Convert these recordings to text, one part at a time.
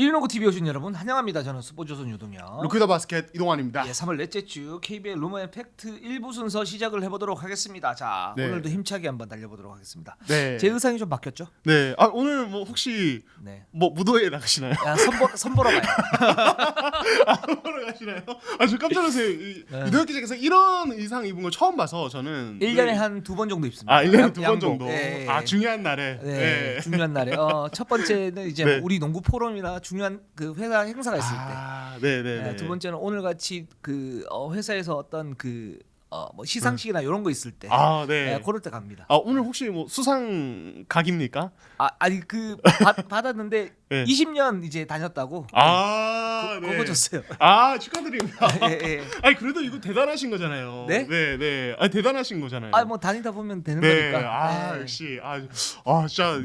일리노구 TV 오신 여러분 환영합니다. 저는 스포츠조선 유동혁. 루키더 바스켓 이동환입니다. 예, 3월 넷째 주 KBL 로머의 팩트 1부 순서 시작을 해보도록 하겠습니다. 자, 네. 오늘도 힘차게 한번 달려보도록 하겠습니다. 네. 제 의상이 좀 바뀌었죠? 네. 오늘 뭐 혹시 네. 뭐 무도회 나가시나요? 야, 선보러 가요. 보러 가시나요? 저 깜짝 놀랐어요. 네. 이동혁 기자께서 이런 의상 입은 걸 처음 봐서 저는 1년에 한 2번 정도 입습니다. 1년에 두 번 양복. 정도. 예, 예. 중요한 날에. 네, 네. 중요한 날에. 첫 번째는 이제 네. 우리 농구 포럼이나 중요한 그 회사 행사가 있을 때. 네. 두 번째는 오늘 같이 그 회사에서 어떤 그 뭐 시상식이나 이런 거 있을 때. 네. 그럴 때 갑니다. 오늘 혹시 뭐 수상 각입니까? 아니 그 받았는데 네. 20년 이제 다녔다고. 네. 그거 줬어요. 축하드립니다. 예. 그래도 이거 대단하신 거잖아요. 네? 네. 대단하신 거잖아요. 뭐 다니다 보면 되는 네. 거니까. 네. 역시. 진짜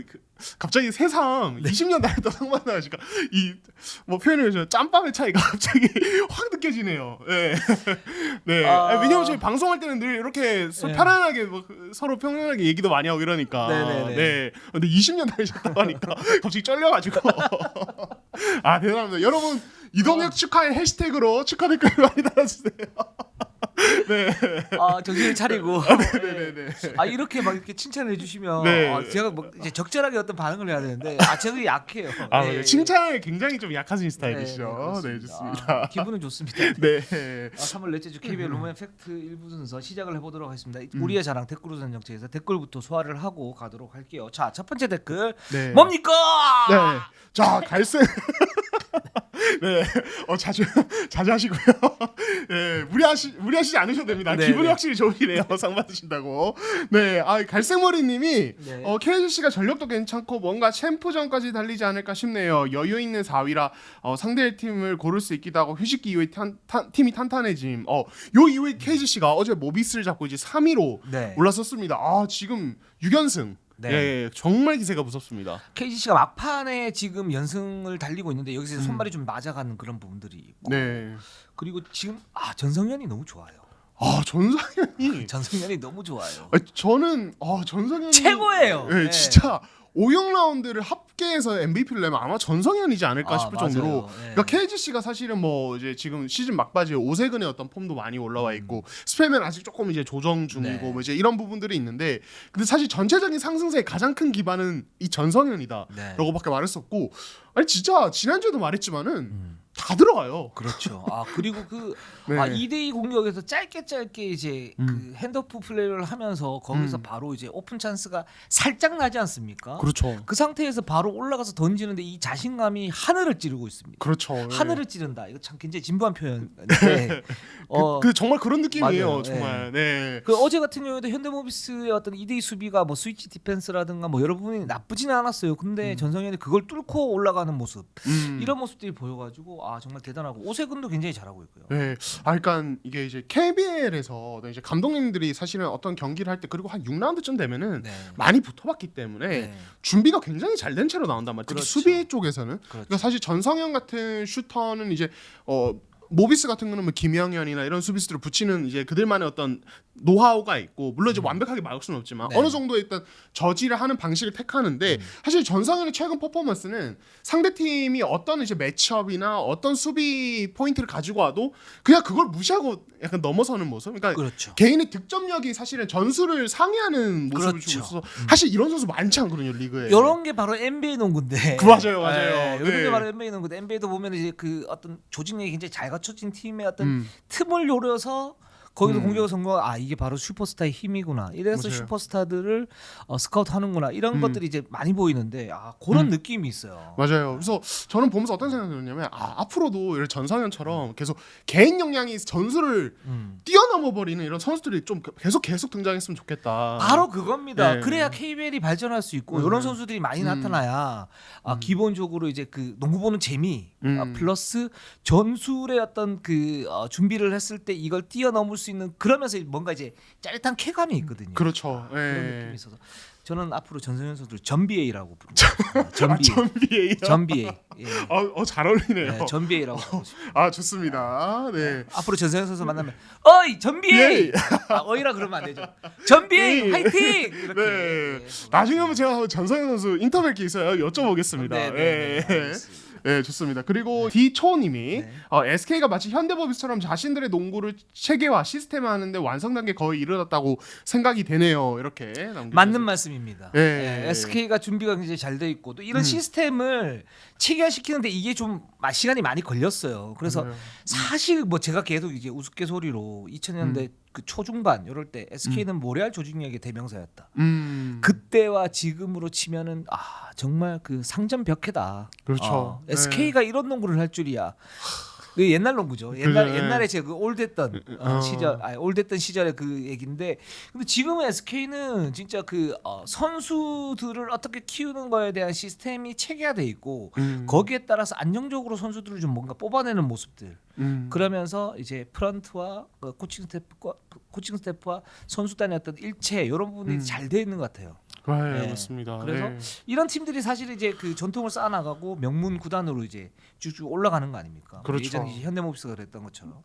갑자기 새삼 20년 다녔다 상 받으니까 이 뭐 표현을 해서 짬밥의 차이가 갑자기 확 느껴지네요. 네. 네. 왜냐면 저희 방송할 때는 늘 이렇게 편안하게 뭐 서로 편안하게 얘기도 많이 하고 이러니까. 네네네. 네. 근데 20년 다니셨다고 하니까 갑자기 쩔려가지고. 대단합니다. 여러분 이동혁 축하의 해시태그로 축하 댓글 많이 달아주세요. 네. 정신을 차리고. 네네네. 이렇게 막 이렇게 칭찬해 주시면 네. 제가 뭐 이제 적절하게 어떤 반응을 해야 되는데 제가 약해요. 네. 칭찬에 굉장히 좀 약하신 스타일이시죠. 그렇습니다. 네, 좋습니다. 기분은 좋습니다. 네. 3월 넷째 주 KBL 로머의 팩트 1부 순서 시작을 해보도록 하겠습니다. 우리의 자랑 댓글 우선 정책에서 댓글부터 소화를 하고 가도록 할게요. 자, 첫 번째 댓글 네. 뭡니까? 네. 자, 갈색. 네. 자주 하시고요. 네. 무리하시지 않으셔도 됩니다. 네, 기분이 네. 확실히 좋으시네요. 상 받으신다고. 네. 갈색머리님이 네. KGC가 전력도 괜찮고 뭔가 챔프전까지 달리지 않을까 싶네요. 여유 있는 4위라 상대 팀을 고를 수 있기도 하고 휴식기 이후에 팀이 탄탄해짐. 요 이후에 KGC가 어제 모비스를 잡고 이제 3위로 네. 올라섰습니다. 지금 6연승. 네. 예, 정말 기세가 무섭습니다. KGC가 막판에 지금 연승을 달리고 있는데 여기서 손발이 좀 맞아가는 그런 부분들이 있고. 네. 그리고 지금 전성현이 너무 좋아요. 전성현이 너무 좋아요. 저는 전성현이 최고예요. 네, 네. 진짜 5-6라운드를 합계해서 MVP를 내면 아마 전성현이지 않을까 싶을 맞아요. 정도로 네. 그러니까 KGC가 사실은 뭐 이제 지금 시즌 막바지에 오세근의 어떤 폼도 많이 올라와 있고 스팸은 아직 조금 이제 조정 중이고 네. 뭐 이제 이런 부분들이 있는데 근데 사실 전체적인 상승세의 가장 큰 기반은 이 전성현이다라고밖에 말할 수 없고 진짜 지난주에도 말했지만은 다 들어가요. 그렇죠. 그리고 네. 2대2 공격에서 짧게 이제 그 핸드오프 플레이를 하면서 거기서 바로 이제 오픈 찬스가 살짝 나지 않습니까? 그렇죠. 그 상태에서 바로 올라가서 던지는데 이 자신감이 하늘을 찌르고 있습니다. 그렇죠. 하늘을 찌른다. 이거 참 굉장히 진부한 표현인데 정말 그런 느낌이에요. 맞아요. 정말. 네. 그 어제 같은 경우에도 현대모비스의 어떤 2대2 수비가 뭐 스위치 디펜스라든가 뭐 여러 부분이 나쁘지는 않았어요. 근데 전성현이 그걸 뚫고 올라가는 모습 이런 모습들이 보여가지고 정말 대단하고 오세근도 굉장히 잘하고 있고요. 네. 그러니까 이게 이제 KBL에서 이제 감독님들이 사실은 어떤 경기를 할 때 그리고 한 6라운드쯤 되면은 네. 많이 붙어봤기 때문에 네. 준비가 굉장히 잘 된 채로 나온단 말이에요. 특히 그렇죠. 수비 쪽에서는. 그렇죠. 그러니까 사실 전성현 같은 슈터는 이제 모비스 같은 거는 뭐 김영현이나 이런 수비수들을 붙이는 이제 그들만의 어떤 노하우가 있고 물론 이제 완벽하게 막을 수는 없지만 네. 어느 정도의 일단 저지를 하는 방식을 택하는데 사실 전성현의 최근 퍼포먼스는 상대 팀이 어떤 이제 매치업이나 어떤 수비 포인트를 가지고 와도 그냥 그걸 무시하고 약간 넘어서는 모습. 그러니까 그렇죠. 개인의 득점력이 사실은 전술을 상회하는 모습을 그렇죠. 주고 있어서 사실 이런 선수 많지 않거든요 리그에. 이런 게 바로 NBA 농구인데. 맞아요. 이런 게 네. 바로 NBA 농구인데 NBA도 보면 이제 그 어떤 조직력이 굉장히 잘 갖춰진 팀의 어떤 틈을 노려서 거기서 공격을 성공하 이게 바로 슈퍼스타의 힘이구나. 이래서 맞아요. 슈퍼스타들을 스카우트하는구나. 이런 것들이 이제 많이 보이는데 그런 느낌이 있어요. 맞아요. 그래서 저는 보면서 어떤 생각이 들었냐면 앞으로도 이런 전성현처럼 계속 개인 역량이 전술을 뛰어넘어 버리는 이런 선수들이 좀 계속 등장했으면 좋겠다. 바로 그겁니다. 네. 그래야 KBL이 발전할 수 있고 이런 선수들이 많이 나타나야 기본적으로 이제 그 농구 보는 재미 플러스 전술의 어떤 그 준비를 했을 때 이걸 뛰어넘을 수 있는 그러면서 뭔가 이제 짜릿한 쾌감이 있거든요. 그렇죠. 그런 예. 느낌이 있어서 저는 앞으로 전성현 선수를 전비에이라고 부릅니다. 전비에요. 전비에이. 예. 잘 어울리네요. 네, 전비에이라고 부르고 싶어요. 좋습니다. 네. 앞으로 전성현 선수 만나면 어이 전비에이. 예. 어이라 그러면 안 되죠. 전비에이 예. 화이팅. 이렇게. 네. 예. 나중에 한번 제가 전성현 선수 인터뷰할 게 있어요. 여쭤보겠습니다. 네, 네, 네, 예. 알겠습니다. 네, 좋습니다. 그리고 디초님이 네. SK가 마치 현대모비스처럼 자신들의 농구를 체계화 시스템화하는데 완성 단계 거의 이르렀다고 생각이 되네요. 이렇게 맞는 말씀입니다. 네. SK가 준비가 굉장히 잘 돼 있고 또 이런 시스템을 체계화시키는데 이게 좀 시간이 많이 걸렸어요. 그래서 맞아요. 사실 뭐 제가 계속 이제 우스갯소리로 2000년대 그 초중반 이럴 때 SK는 모래알 조직력의 대명사였다. 그때와 지금으로 치면은 정말 그 상점벽해다. 그렇죠. 네. SK가 이런 농구를 할 줄이야. 그 옛날 농구죠. 옛날에 제가 그 올드했던 시절, 올드했던 시절의 그 얘기인데, 근데 지금은 SK는 진짜 그 선수들을 어떻게 키우는 거에 대한 시스템이 체계화돼 있고 거기에 따라서 안정적으로 선수들을 좀 뭔가 뽑아내는 모습들. 그러면서 이제 프런트와 코칭 스태프와 선수단의 어떤 일체 이런 부분이 잘 돼 있는 것 같아요. 네, 맞습니다. 그래서 네. 이런 팀들이 사실 이제 그 전통을 쌓아나가고 명문 구단으로 이제 쭉쭉 올라가는 거 아닙니까? 그렇죠. 예전에 이제 현대모비스가 그랬던 것처럼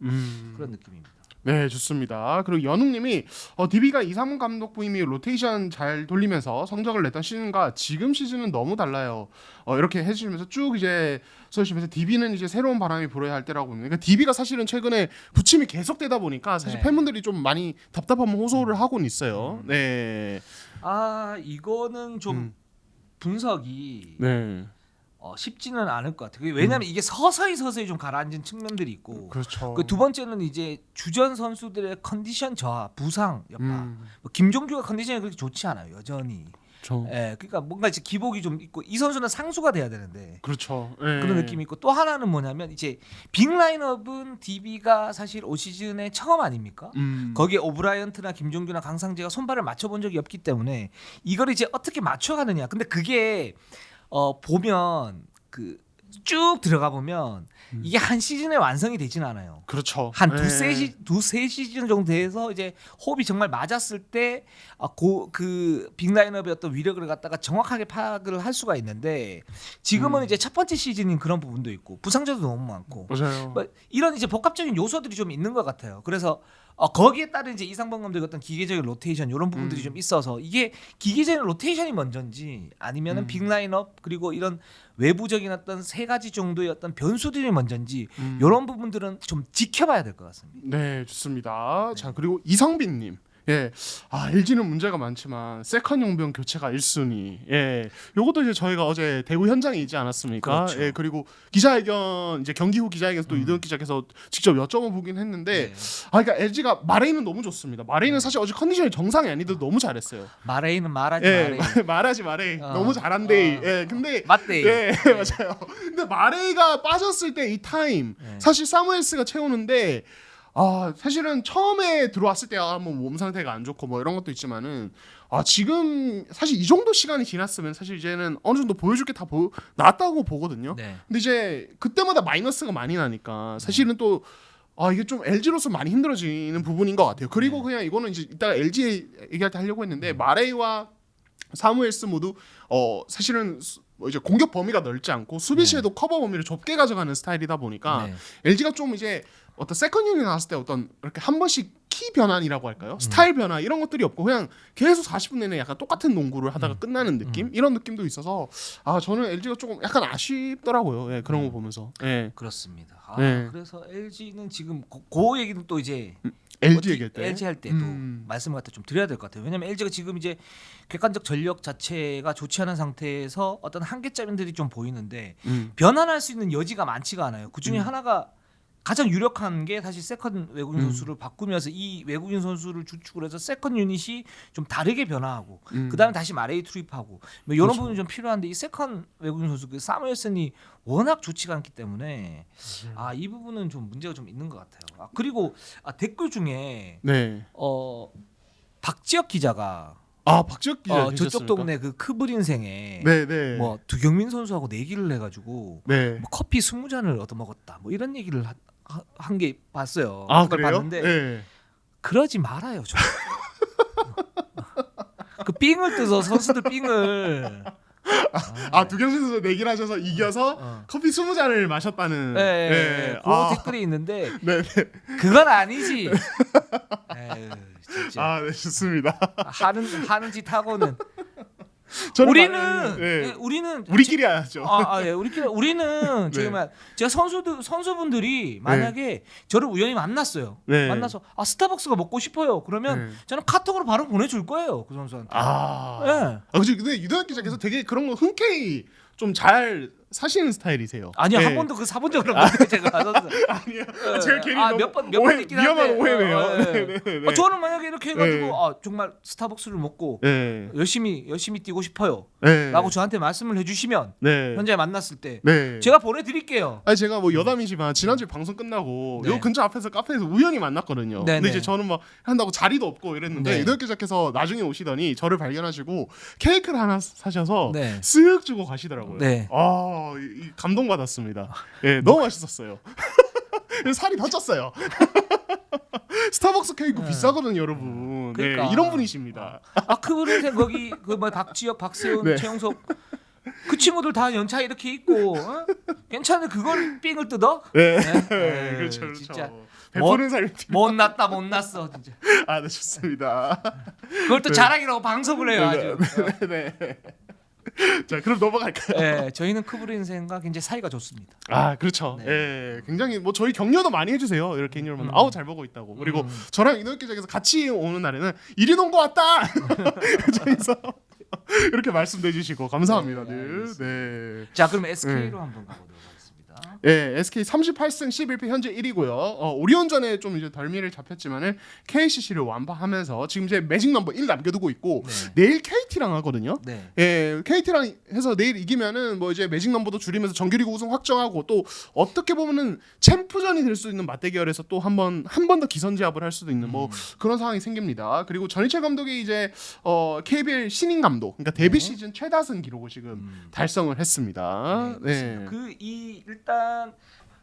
그런 느낌입니다. 네, 좋습니다. 그리고 연웅님이 DB가 이상문 감독 부임이 로테이션 잘 돌리면서 성적을 냈던 시즌과 지금 시즌은 너무 달라요. 이렇게 해주시면서 쭉 이제 써주시면서 DB는 이제 새로운 바람이 불어야 할 때라고 봅니다. 그러니까 DB가 사실은 최근에 부침이 계속되다 보니까 사실 팬분들이 좀 많이 답답함 호소를 하고는 있어요. 네. 이거는 좀 분석이 네. 쉽지는 않을 것 같아요. 왜냐하면 이게 서서히 좀 가라앉은 측면들이 있고, 그렇죠. 그 두 번째는 이제 주전 선수들의 컨디션 저하, 부상 여파. 뭐 김종규가 컨디션이 그렇게 좋지 않아요, 여전히. 그렇죠. 그러니까 뭔가 이제 기복이 좀 있고 이 선수는 상수가 돼야 되는데 그렇죠. 그런 느낌이 있고 또 하나는 뭐냐면 이제 빅 라인업은 DB가 사실 올 시즌에 처음 아닙니까? 거기에 오브라이언트나 김종규나 강상재가 손발을 맞춰본 적이 없기 때문에 이걸 이제 어떻게 맞춰가느냐. 근데 그게 보면 그 쭉 들어가 보면 이게 한 시즌에 완성이 되진 않아요. 그렇죠. 한 두세 시즌 정도 돼서 이제 호흡이 정말 맞았을 때 그 빅라인업의 어떤 위력을 갖다가 정확하게 파악을 할 수가 있는데 지금은 이제 첫 번째 시즌인 그런 부분도 있고 부상자도 너무 많고 맞아요. 뭐 이런 이제 복합적인 요소들이 좀 있는 것 같아요. 그래서 거기에 따른 이제 이상범 감독의 어떤 기계적인 로테이션 이런 부분들이 좀 있어서 이게 기계적인 로테이션이 먼저인지 아니면은 빅 라인업 그리고 이런 외부적인 어떤 세 가지 정도의 어떤 변수들이 먼저인지 이런 부분들은 좀 지켜봐야 될 것 같습니다. 네, 좋습니다. 자, 그리고 이성빈님. 예, LG는 문제가 많지만 세컨 용병 교체가 1순위. 예, 요것도 이제 저희가 어제 대구 현장에 있지 않았습니까? 그렇죠. 예, 그리고 기자회견 이제 경기 후 기자회견에서 또 이동욱 기자께서 직접 여쭤보긴 했는데, 그러니까 LG가 마레이는 너무 좋습니다. 마레이는 사실 어제 컨디션이 정상이 아니도 너무 잘했어요. 마레이는 말하지 예, 마레이. 말하지 마레이. 너무 잘한데. 예, 근데 맞대. 예, 맞아요. 근데 마레이가 빠졌을 때 이 타임 사실 사무엘스가 채우는데. 사실은 처음에 들어왔을 때야 뭐 몸 상태가 안 좋고 뭐 이런 것도 있지만은 지금 사실 이 정도 시간이 지났으면 사실 이제는 어느 정도 보여줄 게 다 나왔다고 보거든요. 네. 근데 이제 그때마다 마이너스가 많이 나니까 사실은 또 이게 좀 LG로서 많이 힘들어지는 부분인 것 같아요. 그리고 그냥 이거는 이제 이따가 LG 얘기할 때 하려고 했는데 마레이와 사무엘스 모두 사실은 뭐 이제 공격 범위가 넓지 않고 수비 시에도 커버 범위를 좁게 가져가는 스타일이다 보니까 LG가 좀 이제 어떤 세컨 유닛 나왔을 때 어떤 이렇게 한 번씩 키 변환이라고 할까요? 스타일 변화 이런 것들이 없고 그냥 계속 40분 내내 약간 똑같은 농구를 하다가 끝나는 느낌 이런 느낌도 있어서 저는 LG가 조금 약간 아쉽더라고요. 예, 그런 거 보면서. 예. 그렇습니다. 네. 그래서 LG는 지금 그 얘기는 또 이제 LG 얘기할 때 LG 할 때도 말씀을 갖다 좀 드려야 될 것 같아요. 왜냐하면 LG가 지금 이제 객관적 전력 자체가 좋지 않은 상태에서 어떤 한계점들이 좀 보이는데 변환할 수 있는 여지가 많지가 않아요. 그 중에 하나가 가장 유력한 게 사실 세컨 외국인 선수를 바꾸면서 이 외국인 선수를 주축으로 해서 세컨 유닛이 좀 다르게 변화하고 그다음에 다시 마레이 투입하고 뭐 이런 부분이 좀 필요한데 이 세컨 외국인 선수 그 사무엘슨이 워낙 좋지가 않기 때문에 이 부분은 좀 문제가 좀 있는 것 같아요. 그리고 댓글 중에 네. 박지혁 기자가 박지혁 기자 저쪽 계셨습니까? 동네 그 크브린생에 네. 뭐 두경민 선수하고 내기를 해가지고 네. 뭐 커피 20잔을 얻어먹었다 뭐 이런 얘기를 한 게 봤어요. 그래요? 봤는데 네. 그러지 말아요. 그 삥을 뜯어 선수들 삥을 두경민 선수 내기를 하셔서 이겨서 커피 20잔을 마셨다는. 네. 그 댓글이 있는데 네. 그건 아니지. 에휴, 진짜. 네, 좋습니다. 하는 짓 하고는 저는 우리는 우리끼리 해야죠. 우리는 네. 정말 제가 선수분들이 만약에 저를 우연히 만났어요. 네. 만나서 스타벅스가 먹고 싶어요. 그러면 네. 저는 카톡으로 바로 보내줄 거예요. 그 선수한테. 네. 근데 유동현 기자께서 되게 그런 거 흔쾌히 좀 잘 사시는 스타일이세요. 아니요, 네. 한 번도 그 사본 적은 없는데 제가 아니요. 제가 괜히 너무 몇번 있긴 위험한 한데 오해네요. 네. 저는 만약에 이렇게 해가지고 네. 정말 스타벅스를 먹고 네. 열심히 뛰고 싶어요. 네. 라고 저한테 말씀을 해주시면 네. 현장에 만났을 때 네. 제가 보내드릴게요. 아니 제가 뭐 여담이지만 지난주에 방송 끝나고 네. 요 근처 앞에서 카페에서 우연히 만났거든요. 네, 근데 네. 이제 저는 막 한다고 자리도 없고 이랬는데 네. 유동현 기자께서 나중에 오시더니 저를 발견하시고 케이크를 하나 사셔서 네. 쓱 주고 가시더라고요. 네. 이 감동받았습니다. 예, 너무 맛있었어요. 살이 더 쪘어요. 스타벅스 케이크 비싸거든요, 여러분. 그러니까. 네, 이런 분이십니다. 그분은 거기 박지혁, 박세훈, 네. 최영석 그 친구들 다 연차 이렇게 있고 괜찮은데 그걸 삥을 뜯어? 네, 네? 그렇죠. 진짜 베푸는 살이 못 났어 진짜. 네, 좋습니다. 그걸 또 자랑이라고 방송을 해요 아주. 네. 자, 그럼 넘어갈까요? 네, 저희는 크브르 인생과 굉장히 사이가 좋습니다. 그렇죠. 네. 예, 굉장히 뭐 저희 격려도 많이 해주세요. 이렇게 여러분, 아우 잘 보고 있다고. 그리고 저랑 이노혁 기자께서 같이 오는 날에는 이리 놓은 거 왔다. 저기서 이렇게 말씀해 주시고 감사합니다, 늘. 네. 자, 그럼 SK로 한번 가보도록 하겠습니다. 예, SK 38승 11패 현재 1위고요. 오리온전에 좀 이제 덜미를 잡혔지만은 KCC를 완파하면서 지금 이제 매직 넘버 1 남겨두고 있고 네. 내일 KT랑 하거든요. 네. 예, KT랑 해서 내일 이기면은 뭐 이제 매직 넘버도 줄이면서 정규리그 우승 확정하고 또 어떻게 보면은 챔프전이 될 수 있는 맞대결에서 또 한 번 더 기선제압을 할 수도 있는 뭐 그런 상황이 생깁니다. 그리고 전희철 감독이 이제 KBL 신인 감독, 그러니까 데뷔 네. 시즌 최다승 기록을 지금 달성을 했습니다. 네. 일단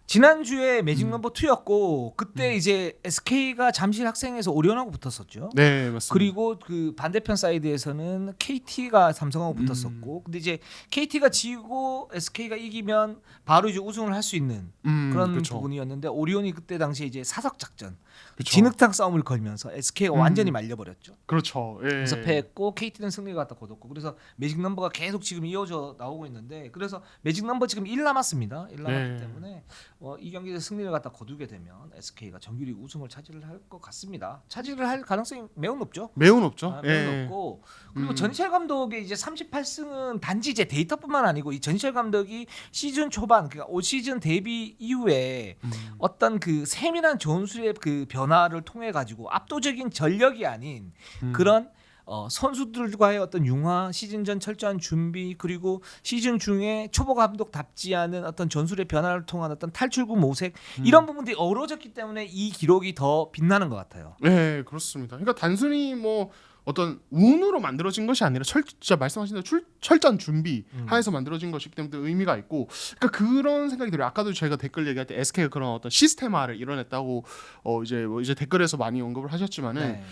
지난주에 매직 넘버 2였고 그때 이제 SK가 잠실 학생에서 오리온하고 붙었었죠. 네, 맞습니다. 그리고 그 반대편 사이드에서는 KT가 삼성하고 붙었었고 근데 이제 KT가 지고 SK가 이기면 바로 이제 우승을 할 수 있는 그런 그쵸. 부분이었는데 오리온이 그때 당시에 이제 사석 작전 그쵸. 진흙탕 싸움을 걸면서 SK가 완전히 말려버렸죠. 그렇죠. 예. 그래서 패했고 KT는 승리를 갖다 거뒀고 그래서 매직 넘버가 계속 지금 이어져 나오고 있는데 그래서 매직 넘버 지금 1 남았습니다. 1 남았기 네. 때문에 이 경기에서 승리를 갖다 거두게 되면 SK가 정규리그 우승을 차지를 할 것 같습니다. 차지를 할 가능성이 매우 높죠. 매우 높죠. 매우 예. 높고 그리고 전희철 감독의 이제 38승은 단지 이제 데이터뿐만 아니고 이 전희철 감독이 시즌 초반 그러니까 올 시즌 데뷔 이후에 어떤 그 세밀한 전술의 그 변화를 통해 가지고 압도적인 전력이 아닌 그런 선수들과의 어떤 융화, 시즌 전 철저한 준비 그리고 시즌 중에 초보 감독답지 않은 어떤 전술의 변화를 통한 어떤 탈출구 모색 이런 부분들이 어우러졌기 때문에 이 기록이 더 빛나는 것 같아요. 네, 그렇습니다. 그러니까 단순히 뭐 어떤 운으로 만들어진 것이 아니라 진짜 말씀하신 대로 철저한 준비 하에서 만들어진 것이기 때문에 의미가 있고, 그러니까 그런 생각이 들어요. 아까도 저희가 댓글 얘기할 때 SK가 그런 어떤 시스템화를 이뤄냈다고 이제 댓글에서 많이 언급을 하셨지만은. 네.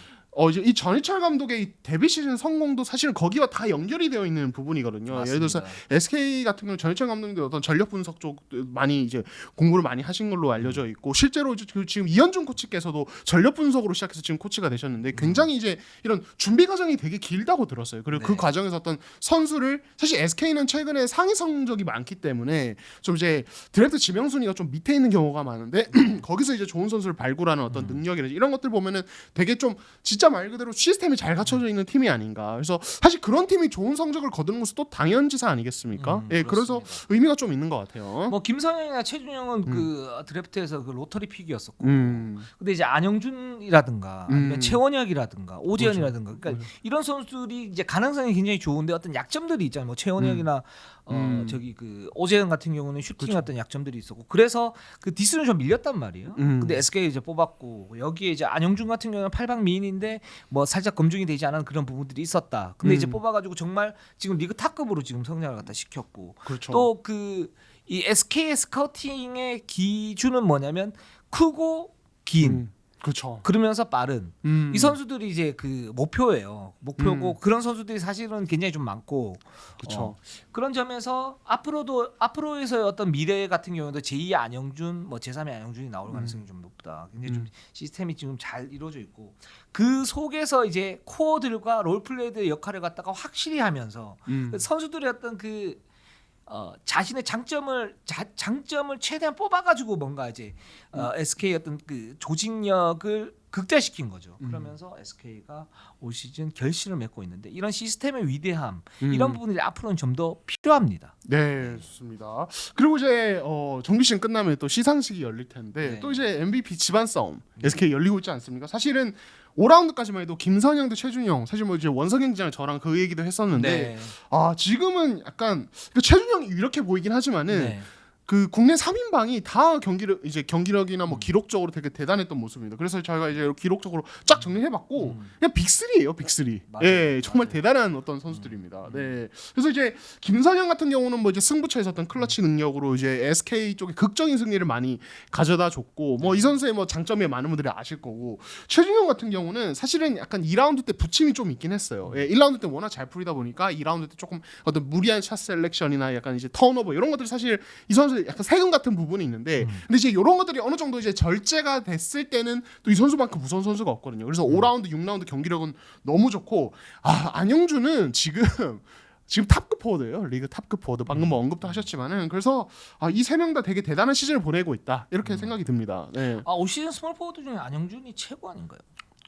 이제 이 전희철 감독의 이 데뷔 시즌 성공도 사실은 거기와 다 연결이 되어 있는 부분이거든요. 맞습니다. 예를 들어서 SK 같은 경우 전희철 감독님도 어떤 전력 분석 쪽 많이 이제 공부를 많이 하신 걸로 알려져 있고 실제로 지금 이현준 코치께서도 전력 분석으로 시작해서 지금 코치가 되셨는데 굉장히 이제 이런 준비 과정이 되게 길다고 들었어요. 그리고 네. 그 과정에서 어떤 선수를 사실 SK는 최근에 상위 성적이 많기 때문에 좀 이제 드래프트 지명 순위가 좀 밑에 있는 경우가 많은데 거기서 이제 좋은 선수를 발굴하는 어떤 능력이라든지 이런 것들 보면은 되게 좀 진짜 말 그대로 시스템이 잘 갖춰져 있는 팀이 아닌가. 그래서 사실 그런 팀이 좋은 성적을 거두는 것은 또 당연지사 아니겠습니까? 예, 그래서 의미가 좀 있는 것 같아요. 뭐 김선영이나 최준영은 그 드래프트에서 그 로터리 픽이었었고, 음. 근데 이제 안영준이라든가 아니면 최원혁이라든가 오재현이라든가, 그러니까 이런 선수들이 이제 가능성이 굉장히 좋은데 어떤 약점들이 있잖아요. 뭐 최원혁이나 저기 그 오재현 같은 경우는 슈팅 어떤 약점들이 있었고, 그래서 그 디스는 좀 밀렸단 말이에요. 근데 SK 이제 뽑았고 여기에 이제 안영준 같은 경우는 8박 미인인데 뭐 살짝 검증이 되지 않은 그런 부분들이 있었다. 근데 이제 뽑아가지고 정말 지금 리그 탑급으로 지금 성장을 갖다 시켰고, 그렇죠. 또 그 이 SK의 스카우팅의 기준은 뭐냐면 크고 긴 그렇죠. 그러면서 빠른 이 선수들이 이제 그 목표고 그런 선수들이 사실은 굉장히 좀 많고 그렇죠. 그런 점에서 앞으로에서의 어떤 미래 같은 경우도 제2의 안영준, 뭐 제3의 안영준이 나올 가능성이 좀 높다. 굉장히 좀 시스템이 지금 잘 이루어져 있고 그 속에서 이제 코어들과 롤플레이들의 역할을 갖다가 확실히 하면서 그 선수들의 어떤 그 자신의 장점을 최대한 뽑아가지고 뭔가 이제 SK 어떤 그 조직력을 극대화시킨 거죠. 그러면서 SK가 올 시즌 결실을 맺고 있는데 이런 시스템의 위대함 이런 부분들이 앞으로는 좀 더 필요합니다. 네, 좋습니다. 그리고 이제 정규 시즌 끝나면 또 시상식이 열릴 텐데 네. 또 이제 MVP 집안 싸움 SK 열리고 있지 않습니까? 사실은 5라운드까지만 해도 김선영 대 최준영 사실 뭐 이제 원석영 기자랑 저랑 그 얘기도 했었는데 지금은 약간 최준영이 이렇게 보이긴 하지만은 네. 그 국내 3인방이 다 경기력이나 뭐 기록적으로 되게 대단했던 모습입니다. 그래서 저희가 이제 기록적으로 쫙 정리해봤고 그냥 빅3예요, 빅3. 맞아요. 예, 정말 맞아요. 대단한 어떤 선수들입니다. 네, 그래서 이제 김선영 같은 경우는 뭐 이제 승부처에서 어떤 클러치 능력으로 이제 SK 쪽에 극적인 승리를 많이 가져다 줬고 뭐 이 선수의 뭐 장점이 많은 분들이 아실 거고 최준영 같은 경우는 사실은 약간 2라운드 때 부침이 좀 있긴 했어요. 예, 1라운드 때 워낙 잘 풀리다 보니까 2라운드 때 조금 어떤 무리한 샷 셀렉션이나 약간 이제 턴오버 이런 것들이 사실 이 선수 약간 세금 같은 부분이 있는데 근데 이제 이런 것들이 어느 정도 이제 절제가 됐을 때는 또 이 선수만큼 무서운 선수가 없거든요. 그래서 5라운드, 6라운드 경기력은 너무 좋고 안영준은 지금 탑급 포워드예요. 리그 탑급 포워드. 방금 뭐 언급도 하셨지만은 그래서 이 세 명 다 되게 대단한 시즌을 보내고 있다. 이렇게 생각이 듭니다. 네. 올 시즌 스몰 포워드 중에 안영준이 최고 아닌가요?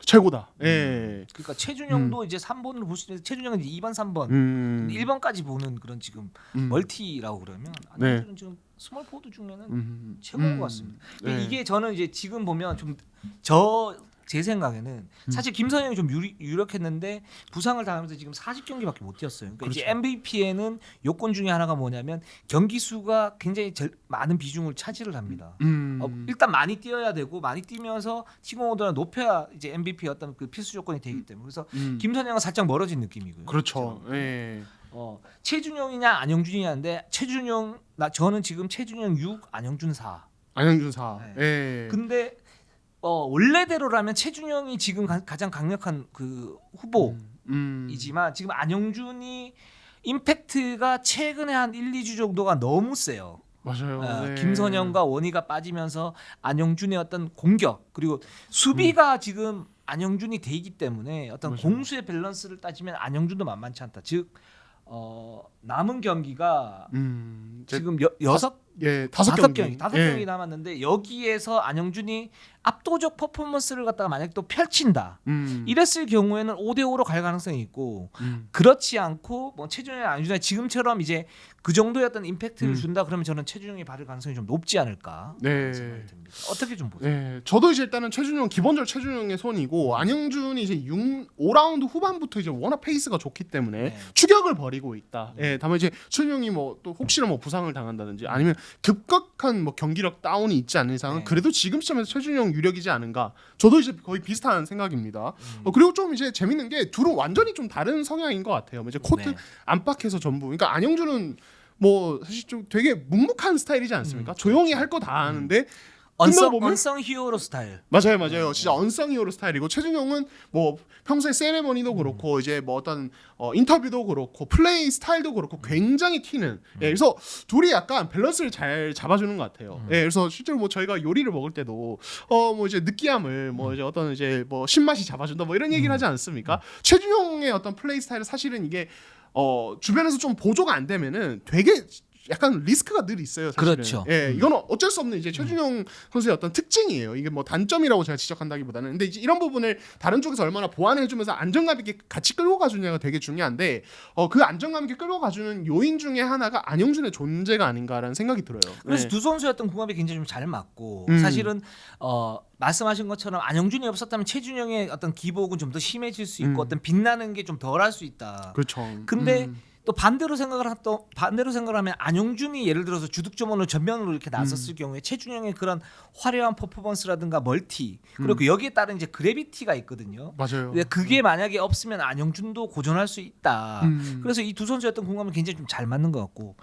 최고다. 예. 그러니까 최준영도 이제 3번으로 볼 수 있는데 최준영은 이제 2번, 3번, 1번까지 보는 그런 지금 멀티라고 그러면 안영준은 지금 스몰 포워드 중에는 최고인 것 같습니다. 근데 이게 저는 이제 지금 보면 좀 제 생각에는 사실 김선영이 좀 유력했는데 부상을 당하면서 지금 40경기밖에 못 뛰었어요. 그러니까 그렇죠. 이제 MVP에는 요건 중에 하나가 뭐냐면 경기 수가 굉장히 많은 비중을 차지를 합니다. 일단 많이 뛰어야 되고 많이 뛰면서 시공호도를 높여야 이제 MVP 어떤 그 필수 조건이 되기 때문에 그래서 김선영은 살짝 멀어진 느낌이고요. 그렇죠. 예. 최준영이냐 안영준이냐인데 저는 지금 최준영 6, 안영준 4. 안영준 4. 네. 예. 근데 원래대로라면 최준영이 지금 가장 강력한 그 후보이지만 지금 안영준이 임팩트가 최근에 한 1, 2주 정도가 너무 세요. 맞아요. 네. 김선영과 원희가 빠지면서 안영준의 어떤 공격 그리고 수비가 지금 안영준이 돼 있기 때문에 어떤 맞아요. 공수의 밸런스를 따지면 안영준도 만만치 않다. 즉 남은 경기가 지금 다섯 경기 남았는데 여기에서 안영준이 압도적 퍼포먼스를 갖다가 만약 또 펼친다. 이랬을 경우에는 5대5로 갈 가능성이 있고 그렇지 않고 뭐 최준영이 안영준이 지금처럼 이제 그 정도의 어떤 임팩트를 준다 그러면 저는 최준영이 받을 가능성이 좀 높지 않을까 생각이 듭니다. 어떻게 좀 보세요? 네, 저도 이제 일단은 기본적으로 최준영의 손이고 안영준이 이제 5라운드 후반부터 이제 워낙 페이스가 좋기 때문에 추격을 벌이고 있다. 다만 이제 최준영이 뭐 또 혹시나 뭐 부상을 당한다든지 아니면 급격한 뭐 경기력 다운이 있지 않는 이상은 그래도 지금 시점에서 최준영 유력이지 않은가. 저도 이제 거의 비슷한 생각입니다. 그리고 좀 이제 재밌는 게 둘은 완전히 좀 다른 성향인 것 같아요. 이제 코트 안팎에서 전부. 그러니까 안영준은 뭐 사실 좀 되게 묵묵한 스타일이지 않습니까? 조용히 할 거 다 하는데 언성 히어로 스타일. 맞아요. 진짜 언성 히어로 스타일이고 최준영은 뭐 평소에 세레머니도 그렇고 이제 뭐 어떤 인터뷰도 그렇고 플레이 스타일도 그렇고 굉장히 튀는. 그래서 둘이 약간 밸런스를 잘 잡아주는 것 같아요. 그래서 실제로 뭐 저희가 요리를 먹을 때도 뭐 이제 느끼함을 뭐 이제 어떤 이제 뭐 신맛이 잡아준다 뭐 이런 얘기를 하지 않습니까? 최준영의 어떤 플레이 스타일은 사실은 이게 주변에서 좀 보조가 안 되면은 되게 약간 리스크가 늘 있어요. 사실은. 그렇죠. 이건 어쩔 수 없는 이제 최준영 선수의 어떤 특징이에요. 이게 뭐 단점이라고 제가 지적한다기보다는, 근데 이제 이런 부분을 다른 쪽에서 얼마나 보완해주면서 안정감 있게 같이 끌고 가주냐가 되게 중요한데, 그 안정감 있게 끌고 가주는 요인 중에 하나가 안영준의 존재가 아닌가라는 생각이 들어요. 그래서 두 선수의 어떤 궁합이 굉장히 좀 잘 맞고, 사실은 말씀하신 것처럼 안영준이 없었다면 최준영의 어떤 기복은 좀 더 심해질 수 있고 어떤 빛나는 게 좀 덜할 수 있다. 그렇죠. 근데 또 반대로 생각을 하면 안용준이 예를 들어서 주득점원으로 전면으로 이렇게 나섰을 경우에 최준영의 그런 화려한 퍼포먼스라든가 멀티 그리고 여기에 따른 이제 그래비티가 있거든요. 맞아요. 근데 그게 만약에 없으면 안용준도 고전할 수 있다. 그래서 이 두 선수의 어떤 궁합은 굉장히 좀 잘 맞는 것 같고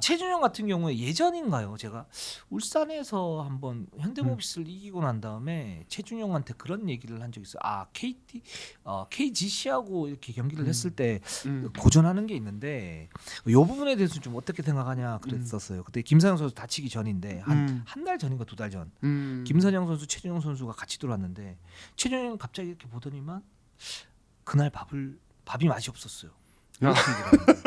최준영 같은 경우에 예전인가요? 제가 울산에서 한번 현대모비스를 이기고 난 다음에 최준영한테 그런 얘기를 한 적이 있어요. KGC하고 이렇게 경기를 했을 때 고전하는 게 있는데 이 부분에 대해서 좀 어떻게 생각하냐 그랬었어요. 그때 김선영 선수 다치기 전인데 한 달 전인가 2달 전 김선영 선수, 최준영 선수가 같이 들어왔는데 최준영 갑자기 이렇게 보더니만 그날 밥이 맛이 없었어요. 이렇게 얘기를 하는데.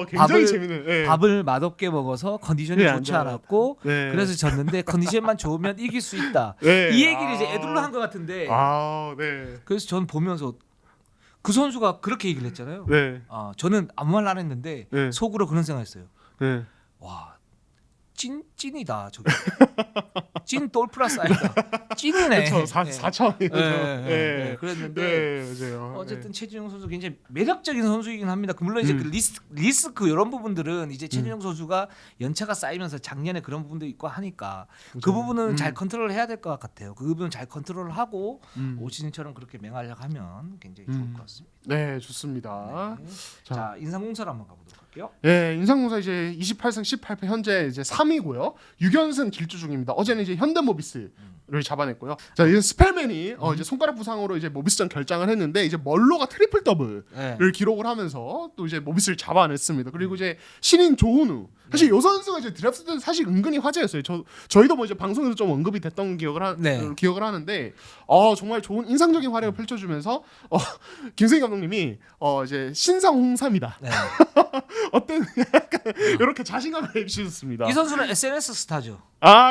굉장히 재밌는. 네. 밥을 맛없게 먹어서 컨디션이 네, 좋지 안 좋아요. 않았고 네. 그래서 졌는데 컨디션만 좋으면 이길 수 있다. 네. 이 얘기를 이제 애들로 한 것 같은데. 네. 그래서 전 보면서 그 선수가 그렇게 얘기를 했잖아요. 네. 저는 아무 말 안 했는데 네. 속으로 그런 생각했어요. 네. 와, 찐이다 저기. 찐 돌플러스 아니다. 찐이네. 그렇죠. 4차원이죠. 네. 그랬는데 네, 맞아요. 어쨌든 최준영 선수 굉장히 매력적인 선수이긴 합니다. 물론 이제 그 리스크 이런 부분들은 이제 최준영 선수가 연차가 쌓이면서 작년에 그런 부분도 있고 하니까 그 부분은 잘 컨트롤을 해야 될 것 같아요. 그 부분은 잘 컨트롤을 하고 올 시즌처럼 그렇게 맹활약 하면 굉장히 좋을 것 같습니다. 네, 좋습니다. 네. 자, 인상공사를 한번 가보도록 할게요. 네, 인상공사 이제 28승 18패 현재 이제 3위고요. 6연승 길주 중입니다. 어제는 이제 현대모비스를 잡아냈고요. 자, 이제 스펠맨이 이제 손가락 부상으로 이제 모비스전 결장을 했는데 이제 멀로가 트리플 더블을 기록을 하면서 또 이제 모비스를 잡아냈습니다. 그리고 이제 신인 조은우 사실 요 선수가 이제 드래프트 때 사실 은근히 화제였어요. 저희도 뭐 이제 방송에서 좀 언급이 됐던 기억을 하는데 정말 좋은 인상적인 활약을 펼쳐주면서 김승희 감독님이 이제 신상 홍삼이다. 네. 어떤 약간 이렇게 자신감을 해주셨습니다. 이 선수는 SNS 스타죠.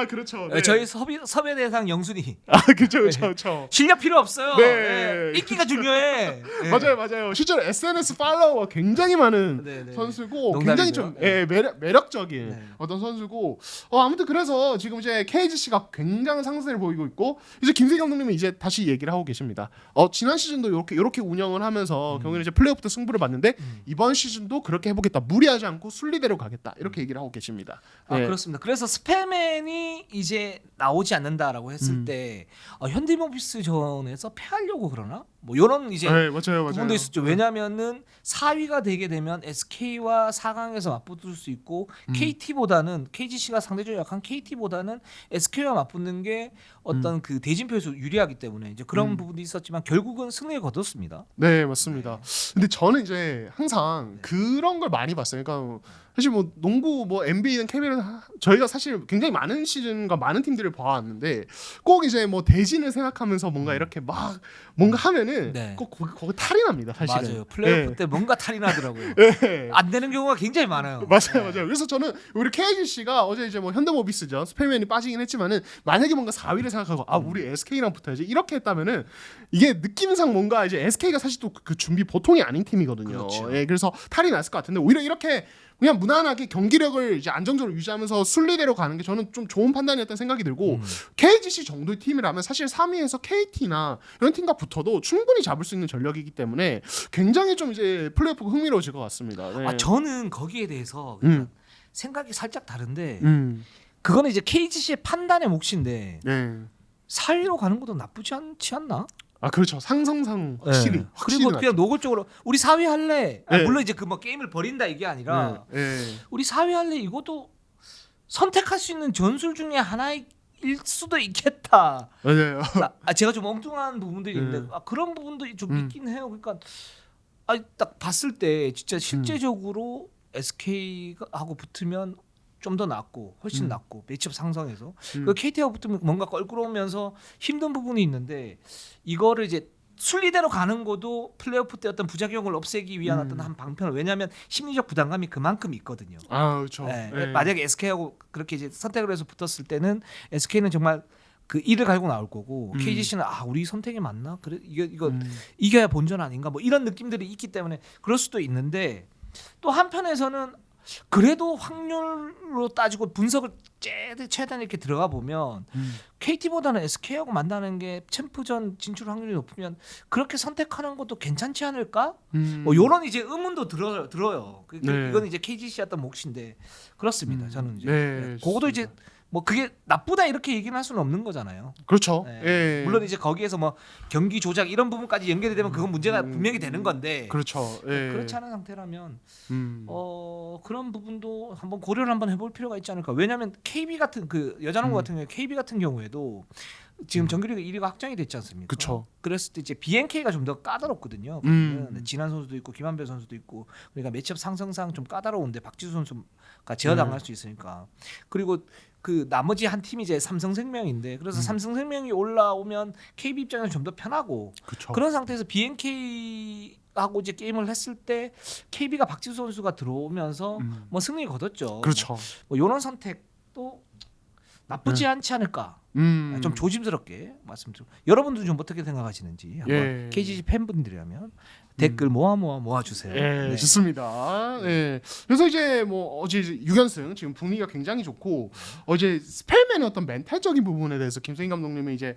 그렇죠. 네. 저희 섭외 대상 영순이. 그렇죠. 실력 필요 없어요. 네. 인기가 중요해. 네. 맞아요. 실제로 SNS 팔로워가 굉장히 많은 선수고 굉장히 좀 매력적인 어떤 선수고 아무튼 그래서 지금 이제 KGC가 굉장한 상승을 보이고 있고 이제 김세기 감독님은 이제 다시 얘기를 하고 계십니다. 지난 시즌도 이렇게 운영을 하면서 경기는 이제 플레이오프 때 승부를 봤는데 이번 시즌도 그렇게 해보겠다. 무리하지 않고 순리대로 가겠다. 이렇게 얘기를 하고 계십니다. 네. 그렇습니다. 그래서 스펠맨이 이제 나오지 않는다라고 했을 때 현대모비스 전에서 패하려고 그러나? 뭐 이런 이제 부분도 있었죠. 왜냐하면은 4위가 되게 되면 SK와 4강에서 맞붙을 수 있고 KGC가 상대적으로 약한 KT보다는 SK와 맞붙는 게 어떤 그 대진표에서 유리하기 때문에 이제 그런 부분도 있었지만 결국은 승리를 거뒀습니다. 네, 맞습니다. 근데 저는 이제 항상 그런 걸 많이 봤어요. 그러니까 사실 뭐 농구 뭐 NBA는 KBL은 저희가 사실 굉장히 많은 시즌과 많은 팀들을 봐왔는데 꼭 이제 뭐 대진을 생각하면서 뭔가 이렇게 막 뭔가 하면은 꼭 거기 탈이 납니다. 사실은. 맞아요. 플레이오프 때 뭔가 탈이 나더라고요. 안 되는 경우가 굉장히 많아요. 맞아요. 그래서 저는 우리 KGC가 어제 이제 뭐 현대모비스죠. 스펠맨이 빠지긴 했지만은 만약에 뭔가 4위를 생각하고 우리 SK랑 붙어야지 이렇게 했다면은 이게 느낌상 뭔가 이제 SK가 사실 또 그 준비 보통이 아닌 팀이거든요. 그렇죠. 그래서 탈이 났을 것 같은데 오히려 이렇게 그냥 무난하게 경기력을 이제 안정적으로 유지하면서 순리대로 가는 게 저는 좀 좋은 판단이었다는 생각이 들고 KGC 정도의 팀이라면 사실 3위에서 KT나 이런 팀과 붙어도 충분히 잡을 수 있는 전력이기 때문에 굉장히 좀 이제 플레이오프가 흥미로워질 것 같습니다. 네. 저는 거기에 대해서 생각이 살짝 다른데 그거는 이제 KGC의 판단의 몫인데 4위로 가는 것도 나쁘지 않지 않나? 그렇죠. 상성상 확실히. 그리고 그냥 노골적으로 우리 4위 할래. 물론 이제 그 뭐 게임을 버린다 이게 아니라 우리 4위 할래 이것도 선택할 수 있는 전술 중에 하나일 수도 있겠다. 맞아요. 제가 좀 엉뚱한 부분들이 있는데 그런 부분도 좀 있긴 해요. 그러니까 딱 봤을 때 진짜 실제적으로 SK하고 붙으면 좀 더 낫고 훨씬 낫고 매치업 상성에서 KT하고 붙으면 뭔가 껄끄러우면서 힘든 부분이 있는데 이거를 이제 순리대로 가는 것도 플레이오프 때 어떤 부작용을 없애기 위한 어떤 한 방편을 왜냐하면 심리적 부담감이 그만큼 있거든요. 그렇죠. 만약에 SK하고 그렇게 이제 선택을 해서 붙었을 때는 SK는 정말 그 이를 갈고 나올 거고 KGC는 우리 선택이 맞나? 그래 이거 이겨야 본전 아닌가? 뭐 이런 느낌들이 있기 때문에 그럴 수도 있는데 또 한편에서는 그래도 확률로 따지고 분석을 최대한 이렇게 들어가 보면 KT보다는 SK하고 만나는 게 챔프전 진출 확률이 높으면 그렇게 선택하는 것도 괜찮지 않을까? 뭐 이런 이제 의문도 들어요. 네. 이건 이제 KGC 어떤 몫인데 그렇습니다. 저는 이제 네, 그것도 이제 뭐 그게 나쁘다 이렇게 얘기는 할 수는 없는 거잖아요. 그렇죠. 네. 예. 물론 이제 거기에서 뭐 경기 조작 이런 부분까지 연결이 되면 그건 문제가 분명히 되는 건데 그렇죠. 예. 그렇지 않은 상태라면 음. 그런 부분도 한번 고려를 한번 해볼 필요가 있지 않을까. 왜냐하면 KB 같은 그 여자농구 같은 경우에 KB 같은 경우에도 지금 정규리그 1위가 확정이 됐지 않습니까? 그쵸. 그랬을 때 이제 BNK가 좀 더 까다롭거든요. 진한 선수도 있고 김한별 선수도 있고 그러니까 매치업 상승상 좀 까다로운데 박지수 선수가 제어당할 수 있으니까. 그리고 그 나머지 한 팀이 이제 삼성생명인데 그래서 삼성생명이 올라오면 KB 입장에서 좀 더 편하고 그쵸. 그런 상태에서 BNK 하고 이제 게임을 했을 때 KB가 박지수 선수가 들어오면서 뭐 승리 거뒀죠. 그렇죠. 뭐 이런 선택도 나쁘지 않지 않을까. 좀 조심스럽게 말씀드리고 여러분들은 좀 어떻게 생각하시는지 한번 예. KGC 팬분들이라면 댓글 모아주세요. 예, 네. 좋습니다. 예. 그래서 이제 뭐 어제 이제 6연승 지금 분위기가 굉장히 좋고 어제 스펠맨의 어떤 멘탈적인 부분에 대해서 김승희 감독님이 이제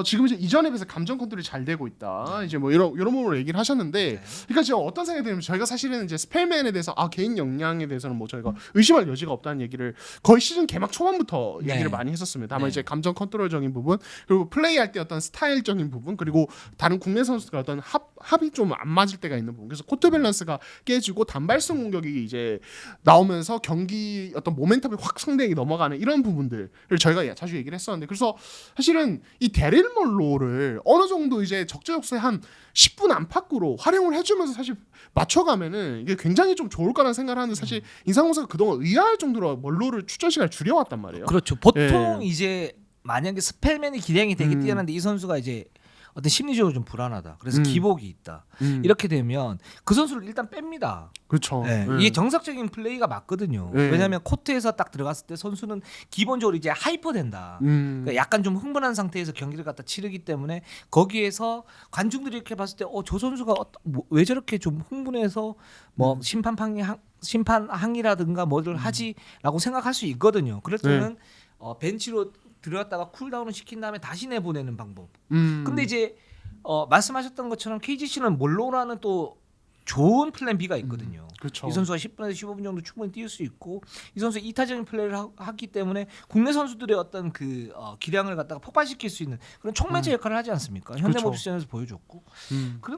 지금 이제 이전에 비해서 감정 컨트롤이 잘 되고 있다. 이제 뭐 이런 부분으로 얘기를 하셨는데, 그러니까 제가 어떤 생각이 드냐면 저희가 사실은 이제 스펠맨에 대해서 개인 역량에 대해서는 뭐 저희가 의심할 여지가 없다는 얘기를 거의 시즌 개막 초반부터 네. 얘기를 많이 했었습니다. 다만 네. 이제 감정 컨트롤적인 부분 그리고 플레이할 때 어떤 스타일적인 부분 그리고 다른 국내 선수들과 어떤 합이 좀 안 맞을 때가 있는 부분. 그래서 코트 밸런스가 깨지고 단발성 공격이 이제 나오면서 경기 어떤 모멘텀이 확 상대에게 넘어가는 이런 부분들을 저희가 자주 얘기를 했었는데, 그래서 사실은 이 데릴 몰로를 어느 정도 이제 적재적소에 한 10분 안팎으로 활용을 해주면서 사실 맞춰가면은 이게 굉장히 좀 좋을 거라는 생각을 하는데, 사실 인상공사가 그동안 의아할 정도로 몰로를 출전 시간을 줄여왔단 말이에요. 그렇죠. 보통 이제 만약에 스펠맨이 기량이 되게 뛰어난데 이 선수가 이제 어떤 심리적으로 좀 불안하다. 그래서 기복이 있다. 이렇게 되면 그 선수를 일단 뺍니다. 그렇죠. 네. 이게 정석적인 플레이가 맞거든요. 네. 왜냐하면 코트에서 딱 들어갔을 때 선수는 기본적으로 이제 하이퍼된다. 그러니까 약간 좀 흥분한 상태에서 경기를 갖다 치르기 때문에 거기에서 관중들이 이렇게 봤을 때 저 선수가 왜 저렇게 좀 흥분해서 뭐 심판 항의라든가 뭐를 하지라고 생각할 수 있거든요. 그럴 때는 벤치로 들어갔다가 쿨다운을 시킨 다음에 다시 내보내는 방법. 근데 이제 말씀하셨던 것처럼 KGC는 몰로라는 또 좋은 플랜 B가 있거든요. 그렇죠. 이 선수가 10분에서 15분 정도 충분히 뛸 수 있고 이 선수 이타적인 플레이를 하기 때문에 국내 선수들의 어떤 그 기량을 갖다가 폭발시킬 수 있는 그런 촉매제 역할을 하지 않습니까? 현대모비스전에서 보여줬고.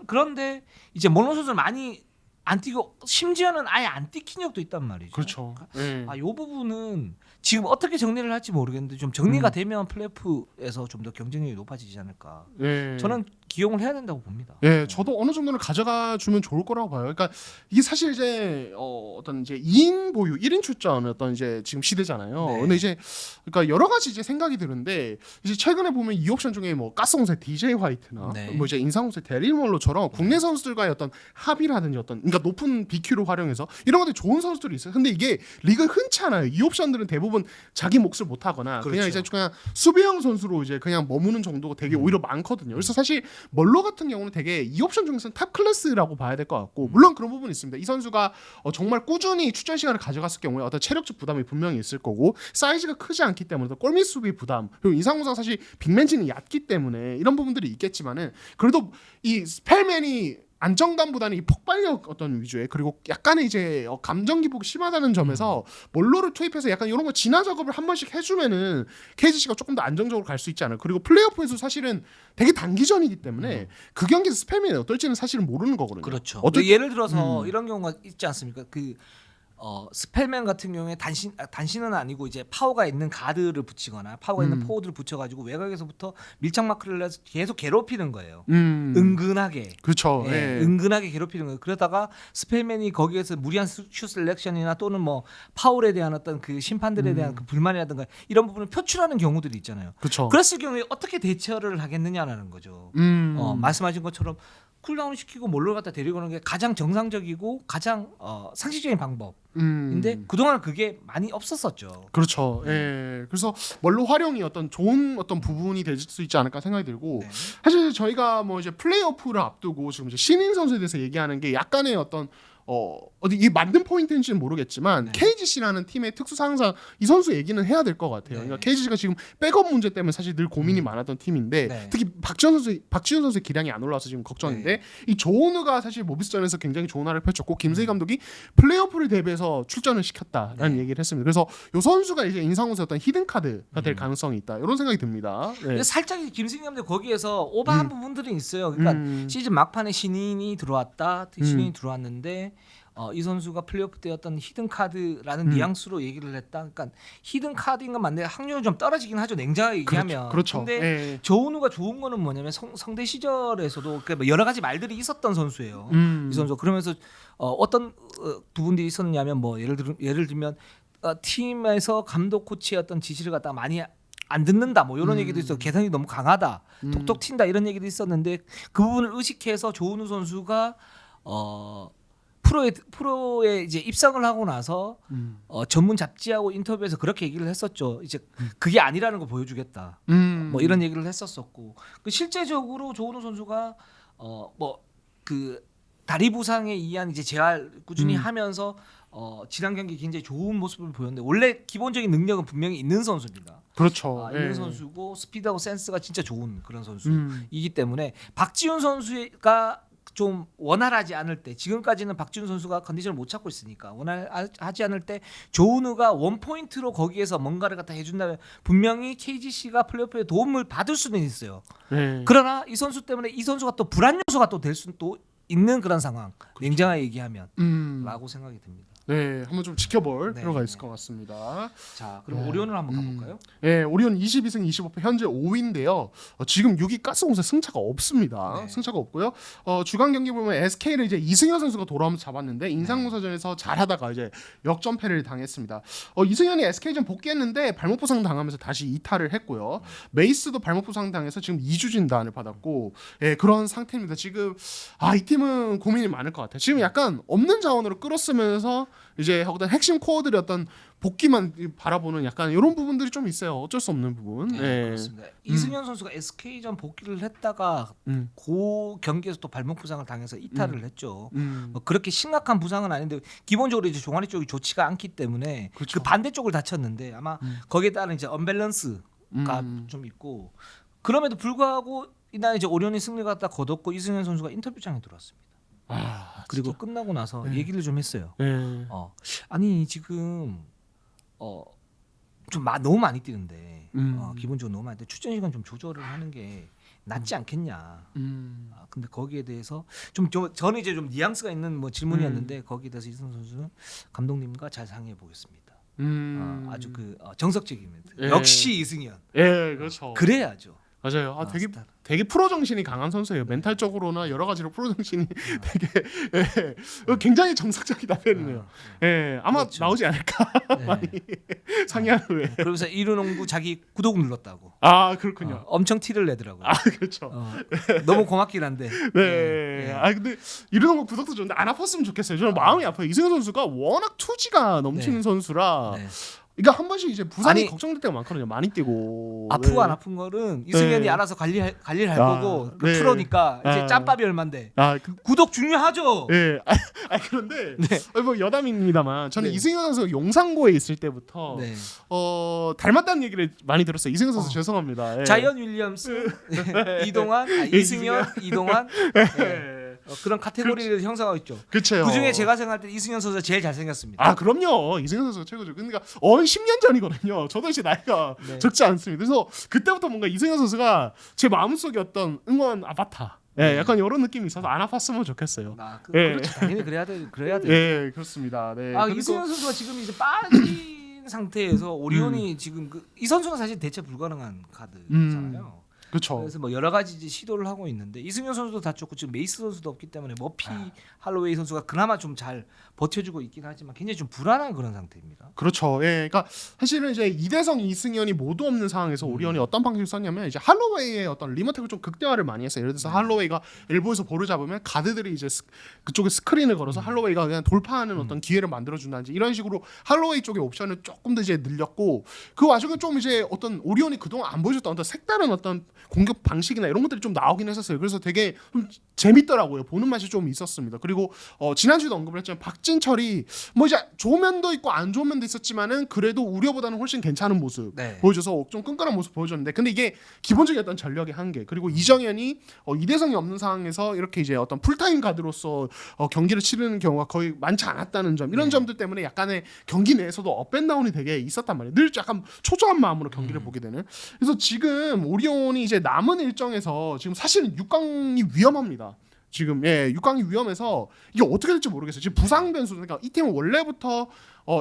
그런데 이제 몰로 선수는 많이 안 뛰고 심지어는 아예 안 뛰킨 적도 있단 말이죠. 그렇죠. 네. 이 부분은 지금 어떻게 정리를 할지 모르겠는데 좀 정리가 되면 플레이오프에서 좀 더 경쟁력이 높아지지 않을까. 네. 저는 기용을 해야 된다고 봅니다. 예, 저도 어느 정도는 가져가 주면 좋을 거라고 봐요. 그러니까 이게 사실 이제 어떤 이제 2인 보유, 1인 출전 어떤 이제 지금 시대잖아요. 네. 근데 이제 그러니까 여러 가지 이제 생각이 드는데, 이제 최근에 보면 이 옵션 중에 뭐 가스공세 DJ 화이트나 네. 뭐 이제 인상공세 데릴 몰로처럼 국내 선수들과의 어떤 합의라든지 어떤 그러니까 높은 BQ를 활용해서 이런 것들 좋은 선수들이 있어요. 근데 이게 리그 흔치 않아요. 이 옵션들은 대부분 자기 몫을 못 하거나 그냥 그렇죠. 이제 그냥 수비형 선수로 이제 그냥 머무는 정도가 되게 오히려 많거든요. 그래서 사실 멀로 같은 경우는 되게 이 옵션 중에서는 탑 클래스라고 봐야 될 것 같고, 물론 그런 부분이 있습니다. 이 선수가 정말 꾸준히 출전 시간을 가져갔을 경우에 어떤 체력적 부담이 분명히 있을 거고, 사이즈가 크지 않기 때문에 골밑 수비 부담, 그리고 인상공사가 사실 빅맨진이 얕기 때문에 이런 부분들이 있겠지만은, 그래도 이 스펠맨이 안정감보다는 이 폭발력 어떤 위주의, 그리고 약간의 이제 감정 기복이 심하다는 점에서 몰로를 투입해서 약간 이런 거 진화 작업을 한 번씩 해주면은 KGC가 조금 더 안정적으로 갈 수 있지 않을까. 그리고 플레이오프에서 사실은 되게 단기전이기 때문에 그 경기에서 스팸이 어떨지는 사실은 모르는 거거든요. 그렇죠. 어떨 예를 들어서 이런 경우가 있지 않습니까? 그 스펠맨 같은 경우에 단신은 아니고 이제 파워가 있는 가드를 붙이거나 파워가 있는 포워드를 붙여가지고 외곽에서부터 밀착 마크를 해서 계속 괴롭히는 거예요. 은근하게. 그렇죠. 예, 은근하게 괴롭히는 거예요. 그러다가 스펠맨이 거기에서 무리한 슛 셀렉션이나 또는 뭐 파울에 대한 어떤 그 심판들에 대한 그 불만이라든가 이런 부분을 표출하는 경우들이 있잖아요. 그렇죠. 그랬을 경우에 어떻게 대처를 하겠느냐라는 거죠. 말씀하신 것처럼 쿨다운 시키고 몰로 갖다 데리고 오는 게 가장 정상적이고 가장 상식적인 방법인데 그동안 그게 많이 없었었죠. 그렇죠. 예. 그래서 뭘로 활용이 어떤 좋은 어떤 부분이 될 수 있지 않을까 생각이 들고, 네. 사실 저희가 뭐 이제 플레이오프를 앞두고 지금 이제 신인 선수에 대해서 얘기하는 게 약간의 어떤 어디 이 만든 포인트인지는 모르겠지만 네. KGC라는 팀의 특수 상황상 이 선수 얘기는 해야 될 것 같아요. 네. 그러니까 KGC가 지금 백업 문제 때문에 사실 늘 고민이 많았던 팀인데 네. 특히 박지훈 선수의 기량이 안 올라와서 지금 걱정인데 네. 이 조은우가 사실 모비스전에서 굉장히 좋은 활약을 펼쳤고 김세희 감독이 플레이오프를 대비해서 출전을 시켰다라는 네. 얘기를 했습니다. 그래서 이 선수가 이제 인상우의 어떤 히든 카드가 될 가능성이 있다 이런 생각이 듭니다. 네. 근데 살짝 김승희 감독 거기에서 오버한 부분들이 있어요. 그러니까 시즌 막판에 신인이 들어왔다, 신인이 들어왔는데 이 선수가 플레이오프 때 어떤 히든 카드라는 뉘앙스로 얘기를 했다. 그러니까 히든 카드인 건 맞는데 확률은 좀 떨어지긴 하죠. 냉정하게 얘기하면. 그렇죠. 근데 예. 조은우가 좋은 거는 뭐냐면 성대 시절에서도 뭐 여러 가지 말들이 있었던 선수예요. 이 선수 그러면서 어떤 부분들이 있었냐면 뭐 예를 들면 팀에서 감독 코치의 어떤 지시를 갖다가 많이 안 듣는다 뭐 이런 얘기도 있어. 개성이 너무 강하다, 톡톡 튄다 이런 얘기도 있었는데 그 부분을 의식해서 조은우 선수가 프로에 이제 입성을 하고 나서 전문 잡지하고 인터뷰에서 그렇게 얘기를 했었죠. 이제 그게 아니라는 거 보여주겠다. 뭐 이런 얘기를 했었었고 그 실제적으로 조은우 선수가 뭐 그 다리 부상에 의한 이제 재활 꾸준히 하면서 지난 경기 굉장히 좋은 모습을 보였는데 원래 기본적인 능력은 분명히 있는 선수입니다. 그렇죠. 있는 예. 선수고 스피드하고 센스가 진짜 좋은 그런 선수이기 때문에 박지훈 선수가 좀 원활하지 않을 때 지금까지는 박지훈 선수가 컨디션을 못 찾고 있으니까 원활하지 않을 때 조은우가 원포인트로 거기에서 뭔가를 갖다 해준다면 분명히 KGC가 플레이오프에 도움을 받을 수는 있어요. 네. 그러나 이 선수 때문에 이 선수가 또 불안 요소가 또 될 수는 또 있는 그런 상황. 냉정하게 얘기하면 라고 생각이 듭니다. 네, 한번 좀 지켜볼 네. 필요가 있을 것 같습니다. 자, 그럼 오리온을 한번 가볼까요? 네, 오리온 22승 25패 현재 5위인데요. 지금 6위 가스공사 승차가 없습니다. 네. 승차가 없고요. 주간 경기 보면 SK를 이제 이승현 선수가 돌아오면서 잡았는데 인상공사전에서 잘하다가 이제 역전패를 당했습니다. 이승현이 SK전 복귀했는데 발목 부상 당하면서 다시 이탈을 했고요. 메이스도 발목 부상 당해서 지금 2주 진단을 받았고 그런 상태입니다. 지금 이 팀은 고민이 많을 것 같아요. 지금 약간 없는 자원으로 끌었으면서 이제 어떤 핵심 코어들이 어떤 복귀만 바라보는 약간 이런 부분들이 좀 있어요. 어쩔 수 없는 부분. 네, 그렇습니다. 이승현 선수가 SK전 복귀를 했다가 그 경기에서 또 발목 부상을 당해서 이탈을 했죠. 뭐 그렇게 심각한 부상은 아닌데 기본적으로 이제 종아리 쪽이 좋지가 않기 때문에 그렇죠. 그 반대쪽을 다쳤는데 아마 거기에 따른 이제 언밸런스가 좀 있고 그럼에도 불구하고 이날 이제 오리온이 승리를 갖다 거뒀고 이승현 선수가 인터뷰장에 들어왔습니다. 그리고 끝나고 나서 얘기를 좀 했어요. 네. 아니 지금 좀 너무 많이 뛰는데 기본적으로 너무 많이 뛰는데 출전 시간 좀 조절을 하는 게 낫지 않겠냐. 근데 거기에 대해서 저는 이제 좀 뉘앙스가 있는 뭐 질문이었는데 거기에 대해서 이승현 선수는 감독님과 잘 상의해 보겠습니다. 아주 그 정석적인 멘트. 예. 역시 이승현. 예, 그렇죠. 그래야죠. 맞아요. 되게 스타일. 되게 프로 정신이 강한 선수예요. 멘탈적으로나 여러 가지로 프로 정신이 되게 굉장히 정석적이다 표현이에요. 아마 그렇죠. 나오지 않을까 많이 상의한 후에. 그러면서 이루농구 자기 구독 눌렀다고. 그렇군요. 엄청 티를 내더라고요. 그렇죠. 너무 고맙긴 한데. 네. 근데 이러는 거 구독도 좋은데 안 아팠으면 좋겠어요. 저는 마음이 아파요. 이승현 선수가 워낙 투지가 넘치는 네. 선수라. 네. 그러니까 한 번씩 이제 부상이 아니, 걱정될 때가 많거든요. 많이 뛰고. 아프고 안 아픈 거는 이승현이 네. 알아서 관리할 거고 그 네. 프로니까 이제 짬밥이 얼만데. 구독 중요하죠. 예. 그런데 뭐 여담입니다만 저는 네. 이승현 선수 용산고에 있을 때부터 네. 닮았다는 얘기를 많이 들었어요. 이승현 선수 죄송합니다. 예. 자이언 윌리엄스, 이동환, 이승현, 이동환 그런 카테고리를 형성하고 있죠. 그렇죠. 그 중에 제가 생각할 때 이승현 선수가 제일 잘생겼습니다. 그럼요. 이승현 선수가 최고죠. 그러니까 10년 전이거든요. 저도 이제 나이가 적지 않습니다. 그래서 그때부터 뭔가 이승현 선수가 제 마음속에 어떤 응원 아바타. 약간 이런 느낌이 있어서 안 아팠으면 좋겠어요. 그렇죠. 당연히 그래야 돼. 예, 그렇습니다. 네. 이승현 선수가 지금 이제 빠진 상태에서 오리온이 지금 이 선수가 사실 대체 불가능한 카드잖아요. 그렇죠. 그래서 뭐 여러 가지 이제 시도를 하고 있는데 이승현 선수도 다쳤고 지금 메이스 선수도 없기 때문에 머피 할로웨이 선수가 그나마 좀 잘 버텨주고 있긴 하지만 굉장히 좀 불안한 그런 상태입니다. 그렇죠. 그러니까 사실은 이제 이대성, 이승현이 모두 없는 상황에서 오리온이 어떤 방식을 썼냐면 이제 할로웨이의 어떤 리머텍을 좀 극대화를 많이 했어요. 예를 들어서 할로웨이가 엘보에서 볼을 잡으면 가드들이 이제 그쪽에 스크린을 걸어서 할로웨이가 그냥 돌파하는 어떤 기회를 만들어준다든지 이런 식으로 할로웨이 쪽의 옵션을 조금 더 이제 늘렸고 그 와중에 좀 이제 어떤 오리온이 그동안 안 보여줬던 어떤 색다른 어떤 공격 방식이나 이런 것들이 좀 나오긴 했었어요. 그래서 되게 좀 재밌더라고요. 보는 맛이 좀 있었습니다. 그리고 지난주에도 언급을 했지만 박진철이 뭐 이제 좋은 면도 있고 안 좋은 면도 있었지만은 그래도 우려보다는 훨씬 괜찮은 모습 네. 보여줘서 좀 끈끈한 모습 보여줬는데, 근데 이게 기본적인 어떤 전력의 한계, 그리고 이정현이 이대성이 없는 상황에서 이렇게 이제 어떤 풀타임 가드로서 경기를 치르는 경우가 거의 많지 않았다는 점, 이런 점들 때문에 약간의 경기 내에서도 업앤다운이 되게 있었단 말이에요. 늘 약간 초조한 마음으로 경기를 보게 되는. 그래서 지금 오리온이 이제 남은 일정에서 지금 사실은 6강이 위험합니다. 지금 6강이 위험해서 이게 어떻게 될지 모르겠어요. 지금 부상 변수, 그러니까 이 팀은 원래부터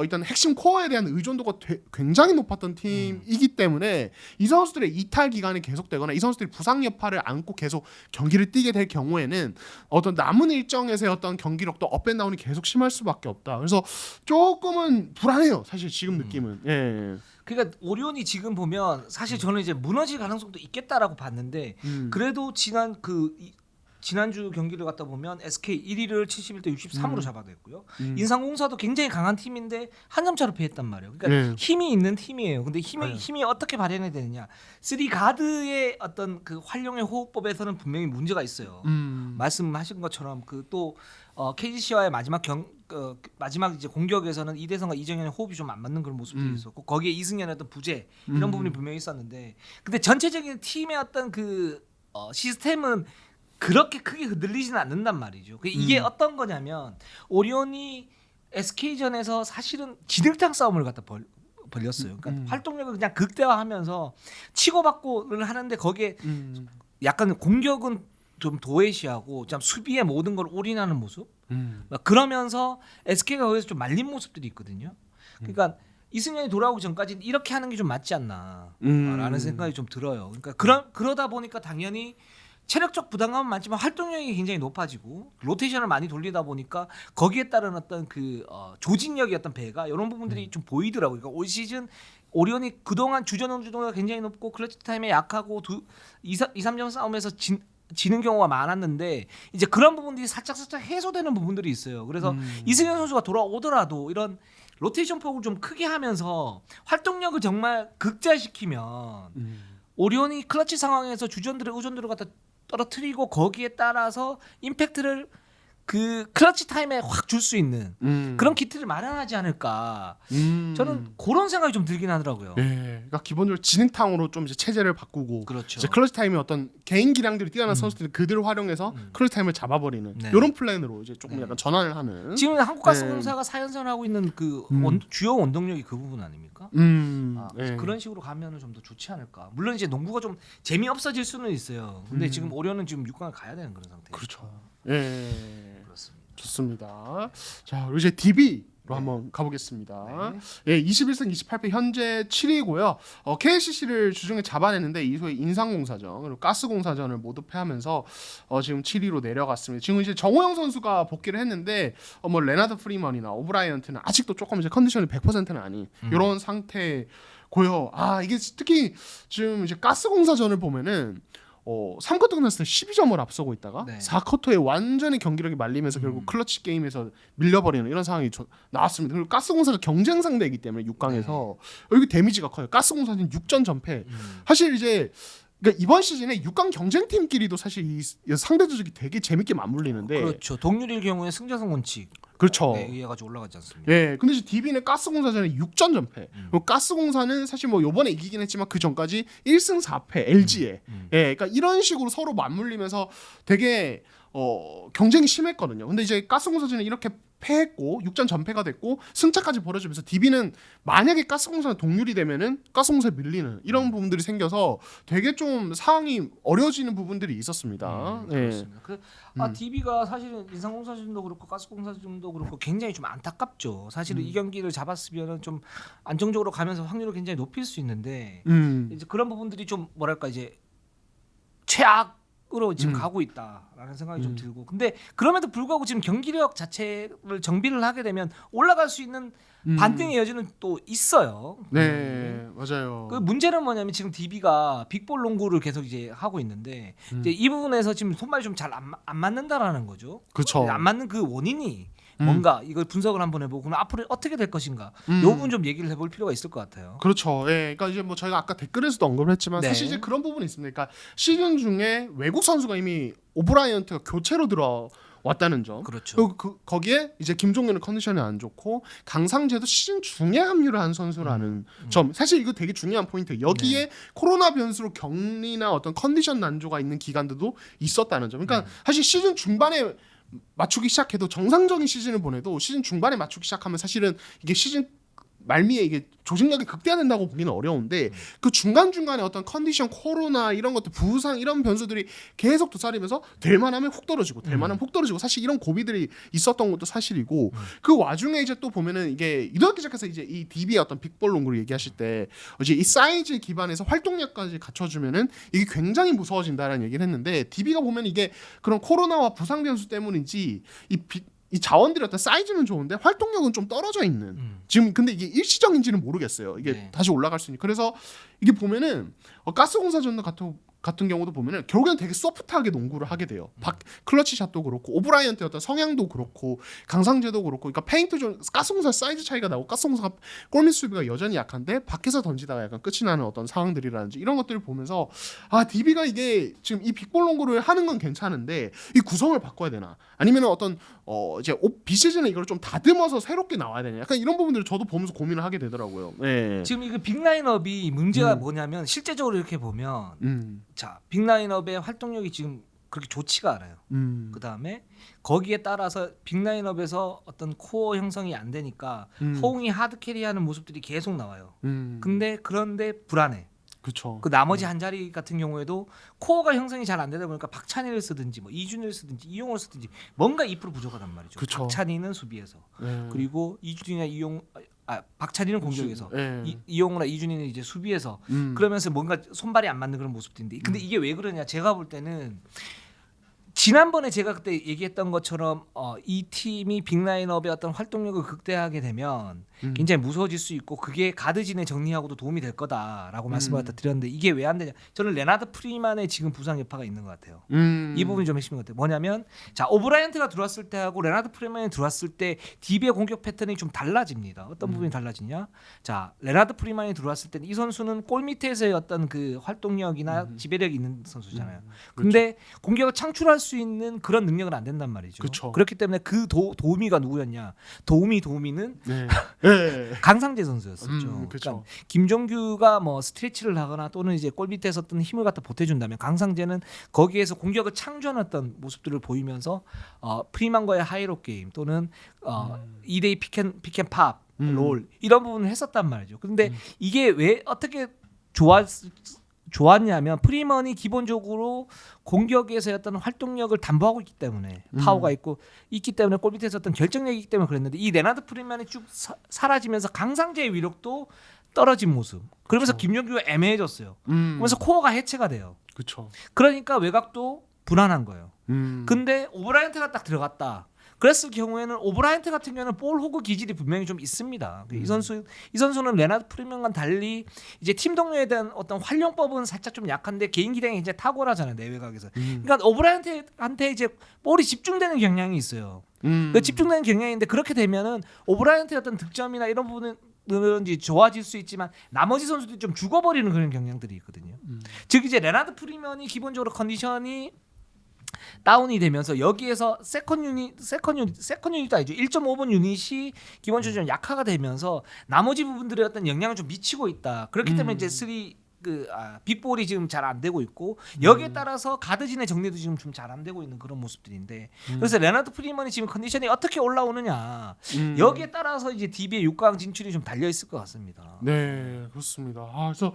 일단 핵심 코어에 대한 의존도가 굉장히 높았던 팀이기 때문에 이 선수들의 이탈 기간이 계속되거나 이 선수들이 부상 여파를 안고 계속 경기를 뛰게 될 경우에는 어떤 남은 일정에서의 어떤 경기력도 업앤다운이 계속 심할 수밖에 없다. 그래서 조금은 불안해요. 사실 지금 느낌은. 예. 그러니까 오리온이 지금 보면 사실 저는 이제 무너질 가능성도 있겠다라고 봤는데 그래도 지난주 경기를 갖다 보면 SK 1위를 71대 63으로 잡아냈고요. 인상공사도 굉장히 강한 팀인데 한 점 차로 패했단 말이에요. 그러니까 힘이 있는 팀이에요. 근데 힘이 어떻게 발현이 되느냐? 3가드의 어떤 그 활용의 호흡법에서는 분명히 문제가 있어요. 말씀하신 것처럼 그 또 KGC와의 마지막 이제 공격에서는 이대성과 이정현의 호흡이 좀 안 맞는 그런 모습들이 있었고, 거기에 이승현의 어떤 부재 이런 부분이 분명히 있었는데, 근데 전체적인 팀의 어떤 그 시스템은 그렇게 크게 흔들리지는 않는단 말이죠. 이게 어떤 거냐면 오리온이 SK전에서 사실은 지들탕 싸움을 갖다 벌렸어요. 그러니까 활동력을 그냥 극대화하면서 치고받고를 하는데 거기에 약간 공격은 좀 도외시하고 좀 수비에 모든 걸 올인하는 모습. 막 그러면서 SK가 거기서 좀 말린 모습들이 있거든요. 그러니까 이승현이 돌아오기 전까지는 이렇게 하는 게 좀 맞지 않나라는 생각이 좀 들어요. 그러니까 그러다 보니까 당연히 체력적 부담감은 많지만 활동량이 굉장히 높아지고 로테이션을 많이 돌리다 보니까 거기에 따른 어떤 그 조직력의 어떤 배가 이런 부분들이 좀 보이더라고요. 그러니까 올 시즌 오리온이 그동안 주전 응주도가 굉장히 높고 클러치 타임에 약하고 2-3점 싸움에서 지는 경우가 많았는데 이제 그런 부분들이 살짝 해소되는 부분들이 있어요. 그래서 이승현 선수가 돌아오더라도 이런 로테이션 폭을 좀 크게 하면서 활동력을 정말 극대화시키면 오리온이 클러치 상황에서 주전들의 의존들을 갖다 떨어뜨리고 거기에 따라서 임팩트를 그 클러치 타임에 확 줄 수 있는 그런 기틀을 마련하지 않을까. 저는 그런 생각이 좀 들긴 하더라고요. 그러니까 기본적으로 진흙탕으로 좀 이제 체제를 바꾸고, 그렇죠. 이제 클러치 타임의 어떤 개인 기량들이 뛰어난 선수들을 그대로 활용해서 클러치 타임을 잡아버리는 이런 플랜으로 이제 조금 약간 전환을 하는. 지금 한국가스공사가 4연승을 하고 있는 그 주요 원동력이 그 부분 아닙니까? 그런 식으로 가면은 좀 더 좋지 않을까. 물론 이제 농구가 좀 재미 없어질 수는 있어요. 근데 지금 오리온은 지금 6강을 가야 되는 그런 상태예요. 그렇죠. 그렇습니다. 좋습니다. 자, 그리고 이제 DB로 한번 가보겠습니다. 21승 28패 현재 7위고요. KCC를 주중에 잡아냈는데 이 소위 인상공사전 그리고 가스공사전을 모두 패하면서 지금 7위로 내려갔습니다. 지금 이제 정호영 선수가 복귀를 했는데 뭐 레나드 프리먼이나 오브라이언트는 아직도 조금 이제 컨디션이 100%는 아닌 이런 상태고요. 이게 특히 지금 이제 가스공사전을 보면은 3쿼터 끝났을 때 12점을 앞서고 있다가 4쿼터에 완전히 경기력이 말리면서 결국 클러치 게임에서 밀려버리는 이런 상황이 나왔습니다. 그리고 가스공사가 경쟁 상대이기 때문에 6강에서 여기 데미지가 커요. 가스공사는 6전 전패. 사실 이제 그러니까 이번 시즌에 6강 경쟁팀끼리도 사실 이 상대 조직이 되게 재밌게 맞물리는데, 그렇죠. 동률일 경우에 승자승 원칙 그렇죠. 의해 가지고 올라가지 않습니까? 근데 이제 DB는 가스공사전에 6전 전패. 그리고 가스공사는 사실 뭐 요번에 이기긴 했지만 그 전까지 1승 4패 LG에. 그러니까 이런 식으로 서로 맞물리면서 되게 경쟁이 심했거든요. 근데 이제 가스공사전에 이렇게 패했고 6전 전패가 됐고 승차까지 벌어지면서 DB는 만약에 가스공사가 동률이 되면은 가스공사에 밀리는 이런 부분들이 생겨서 되게 좀 상황이 어려워지는 부분들이 있었습니다. 그렇습니다. DB가 사실은 인상공사전도 그렇고 가스공사전도 그렇고 굉장히 좀 안타깝죠. 사실은 이 경기를 잡았으면은 좀 안정적으로 가면서 확률을 굉장히 높일 수 있는데 이제 그런 부분들이 좀 뭐랄까 이제 최악으로 지금 가고 있다라는 생각이 좀 들고, 근데 그럼에도 불구하고 지금 경기력 자체를 정비를 하게 되면 올라갈 수 있는 반등의 여지는 또 있어요. 맞아요. 그 문제는 뭐냐면 지금 DB가 빅볼 농구를 계속 이제 하고 있는데 이제 이 부분에서 지금 손발이 좀 잘 안 맞는다라는 거죠. 그렇죠. 안 맞는 그 원인이 뭔가 이걸 분석을 한번 해보고 그럼 앞으로 어떻게 될 것인가 이 부분 좀 얘기를 해볼 필요가 있을 것 같아요. 그렇죠. 예, 그러니까 이제 뭐 저희가 아까 댓글에서도 언급을 했지만 네. 사실 이제 그런 부분이 있습니다. 그러니까 시즌 중에 외국 선수가 이미 오브라이언트가 교체로 들어왔다는 점. 그렇죠. 그리고 거기에 이제 김종규는 컨디션이 안 좋고 강상재도 시즌 중에 합류를 한 선수라는 점. 사실 이거 되게 중요한 포인트. 여기에 네. 코로나 변수로 격리나 어떤 컨디션 난조가 있는 기간들도 있었다는 점. 그러니까 사실 시즌 중반에 맞추기 시작해도 정상적인 시즌을 보내도 시즌 중반에 맞추기 시작하면 사실은 이게 시즌 말미에 이게 조직력이 극대화된다고 보기는 어려운데 그 중간중간에 어떤 컨디션 코로나 이런 것들 부상 이런 변수들이 계속 도사리면서 될만하면 훅 떨어지고 될만하면 훅 떨어지고 사실 이런 고비들이 있었던 것도 사실이고 그 와중에 이제 또 보면은 이게 이런 기자께서 이제 이 DB의 어떤 빅볼 농구를 얘기하실 때 이제 이 사이즈 기반에서 활동량까지 갖춰주면은 이게 굉장히 무서워진다라는 얘기를 했는데 DB가 보면 이게 그런 코로나와 부상 변수 때문인지 이 자원들의 어떤 사이즈는 좋은데 활동력은 좀 떨어져 있는 지금 근데 이게 일시적인지는 모르겠어요. 이게 네. 다시 올라갈 수 있는 그래서 이게 보면은 가스공사전도 같은 경우도 보면은 결국엔 되게 소프트하게 농구를 하게 돼요. 클러치 샷도 그렇고 오브라이언트의 어떤 성향도 그렇고 강상재도 그렇고 그러니까 페인트 좀 가스공사 사이즈 차이가 나고 가스공사가 골밑 수비가 여전히 약한데 밖에서 던지다가 약간 끝이 나는 어떤 상황들이라든지 이런 것들을 보면서 아 DB가 이게 지금 이 빅볼 농구를 하는 건 괜찮은데 이 구성을 바꿔야 되나 아니면 어떤 이제 비시즌에 이걸 좀 다듬어서 새롭게 나와야 되냐 약간 이런 부분들을 저도 보면서 고민을 하게 되더라고요. 네. 지금 이거 빅라인업이 문제가 뭐냐면 실제적으로 이렇게 보면 자 빅라인업의 활동력이 지금 그렇게 좋지가 않아요. 그 다음에 거기에 따라서 빅라인업에서 어떤 코어 형성이 안 되니까 허웅이 하드캐리하는 모습들이 계속 나와요. 그런데 불안해. 그렇죠. 그 나머지 한 자리 같은 경우에도 코어가 형성이 잘 안 되다 보니까 박찬희를 쓰든지 뭐 이준희를 쓰든지 이용을 쓰든지 뭔가 2% 부족하단 말이죠. 그쵸. 박찬희는 수비에서 그리고 이준희나 박찬희는 공격에서 네. 이용우나 이준희는 이제 수비에서 그러면서 뭔가 손발이 안 맞는 그런 모습들인데 근데 이게 왜 그러냐 제가 볼 때는 지난번에 제가 그때 얘기했던 것처럼 이 팀이 빅라인업의 어떤 활동력을 극대화하게 되면 굉장히 무서워질 수 있고 그게 가드진의 정리하고도 도움이 될 거다라고 말씀을 갖다 드렸는데 이게 왜 안 되냐 저는 레나드 프리만의 지금 부상 여파가 있는 것 같아요. 이 부분이 좀 핵심인 것 같아요. 뭐냐면 자 오브라이언트가 들어왔을 때하고 레나드 프리만이 들어왔을 때 DB의 공격 패턴이 좀 달라집니다. 어떤 부분이 달라지냐 자 레나드 프리만이 들어왔을 때 이 선수는 골 밑에서의 어떤 그 활동력이나 지배력이 있는 선수잖아요. 근데 공격을 창출할 수 있는 그런 능력은 안 된단 말이죠. 그쵸. 그렇기 때문에 그 도우미가 누구였냐 도우미는 네. 강상재 선수였었죠. 그쵸. 그러니까 김종규가 뭐 스트레치를 하거나 또는 이제 골 밑에서 어떤 힘을 갖다 보태준다면 강상재는 거기에서 공격을 창조했던 모습들을 보이면서 프리만과의 하이로 게임 또는 2대2 피켄팝 롤 이런 부분을 했었단 말이죠. 그런데 이게 왜 어떻게 좋았냐면 프리먼이 기본적으로 공격에서의 어떤 활동력을 담보하고 있기 때문에 파워가 있기 때문에 골 밑에서 어떤 결정력이 있기 때문에 그랬는데 이 레나드 프리먼이 쭉 사라지면서 강상재의 위력도 떨어진 모습 그러면서 김종규가 애매해졌어요. 그러면서 코어가 해체가 돼요. 그렇죠. 그러니까 외곽도 불안한 거예요. 근데 오브라이언트가 딱 들어갔다. 그랬을 경우에는 오브라이언트 같은 경우는 볼 호그 기질이 분명히 좀 있습니다. 이 선수는 레나드 프리먼과 달리 이제 팀 동료에 대한 어떤 활용법은 살짝 좀 약한데 개인 기량이 이제 탁월하잖아요 내외곽에서. 그러니까 오브라이언트한테 이제 볼이 집중되는 경향이 있어요. 그 집중되는 경향인데 그렇게 되면은 오브라이언트의 어떤 득점이나 이런 부분은 좋아질 수 있지만 나머지 선수들이 좀 죽어버리는 그런 경향들이 있거든요. 즉 이제 레나드 프리먼이 기본적으로 컨디션이 다운이 되면서 여기에서 세컨 유닛도 아니죠. 1.5번 유닛이 기본적으로 좀 약화가 되면서 나머지 부분들의 어떤 영향을 좀 미치고 있다. 그렇기 때문에 이제 빅볼이 지금 잘 안 되고 있고 여기에 따라서 가드진의 정리도 지금 좀 잘 안 되고 있는 그런 모습들인데 그래서 레나드 프리먼이 지금 컨디션이 어떻게 올라오느냐 여기에 따라서 이제 DB의 6강 진출이 좀 달려 있을 것 같습니다. 네, 그렇습니다. 그래서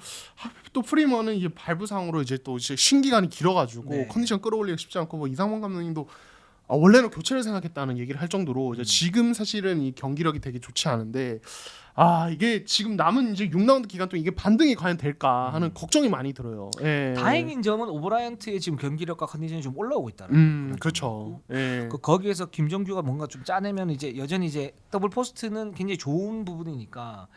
또 프리먼은 이제 발부상으로 이제 또 이제 신기간이 길어가지고 네. 컨디션 끌어올리기 쉽지 않고 뭐 이상원 감독님도 원래는 교체를 생각했다는 얘기를 할 정도로 이제 지금 사실은 이 경기력이 되게 좋지 않은데 이게 지금 남은 이제 6라운드 기간 동안 이게 반등이 과연 될까 하는 걱정이 많이 들어요. 예. 다행인 점은 오브라이언트의 지금 경기력과 컨디션이 좀 올라오고 있다는 그렇죠. 예. 거기에서 김종규가 뭔가 좀 짜내면 이제 여전히 이제 더블 포스트는 굉장히 좋은 부분이니까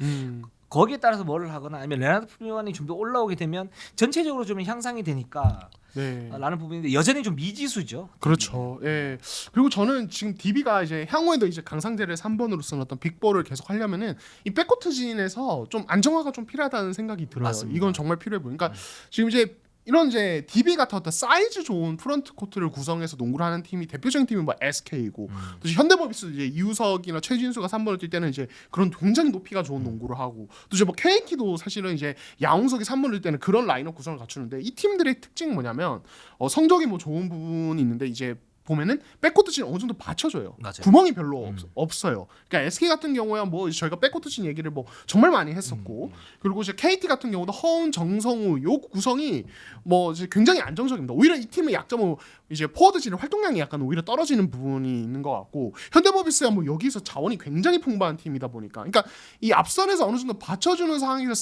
거기에 따라서 뭐를 하거나 아니면 레나르도 프리만이 좀 더 올라오게 되면 전체적으로 좀 향상이 되니까 네. 라는 부분인데 여전히 좀 미지수죠. 그렇죠. 예. 그리고 저는 지금 DB가 이제 향후에도 이제 강상재를 3번으로 쓰는 어떤 빅볼을 계속 하려면은 이 백코트진에서 좀 안정화가 좀 필요하다는 생각이 들어요. 맞습니다. 이건 정말 필요해 보여. 그러니까 지금 이제 이런 이제 DB 같은 어떤 사이즈 좋은 프런트 코트를 구성해서 농구를 하는 팀이 대표적인 팀이 뭐 SK고 또 이제 현대모비스 이제 이우석이나 최진수가 3번을 뛸 때는 이제 그런 굉장히 높이가 좋은 농구를 하고 또 이제 뭐 KT도 사실은 이제 양홍석이 3번을 뛸 때는 그런 라인업 구성을 갖추는데 이 팀들의 특징이 뭐냐면 성적이 뭐 좋은 부분이 있는데 이제 보면은 백코트진 어느 정도 받쳐줘요. 맞아요. 구멍이 별로 없어요. 그러니까 SK 같은 경우야 뭐 저희가 백코트진 얘기를 뭐 정말 많이 했었고 그리고 이제 KT 같은 경우도 허운, 정성우 요 구성이 뭐 이제 굉장히 안정적입니다. 오히려 이 팀의 약점은 이제 포워드진의 활동량이 약간 오히려 떨어지는 부분이 있는 것 같고 현대모비스야 뭐 여기서 자원이 굉장히 풍부한 팀이다 보니까 그러니까 이 앞선에서 어느 정도 받쳐주는 상황에서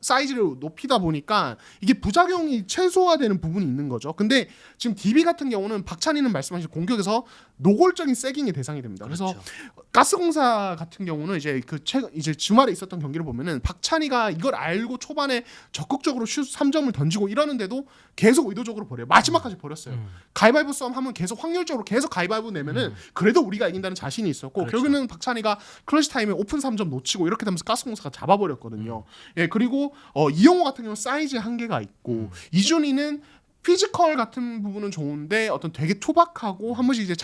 사이즈를 높이다 보니까 이게 부작용이 최소화되는 부분이 있는 거죠. 근데 지금 DB 같은 경우는 박찬희는 말씀하신 공격에서 노골적인 세깅의 대상이 됩니다. 그래서 그렇죠. 가스공사 같은 경우는 이제 이제 주말에 있었던 경기를 보면은 박찬희가 이걸 알고 초반에 적극적으로 슛 3점을 던지고 이러는데도 계속 의도적으로 버려요. 마지막까지 버렸어요. 가위바위보 싸움 하면 계속 확률적으로 계속 가위바위보 내면은 그래도 우리가 이긴다는 자신이 있었고 그렇죠. 결국에는 박찬희가 클러치 타임에 오픈 3점 놓치고 이렇게 되면서 가스공사가 잡아버렸거든요. 예, 그리고 이영호 같은 경우는 사이즈 한계가 있고 이준희는 피지컬 같은 부분은 좋은데 어떤 되게 투박하고 한 번씩 이제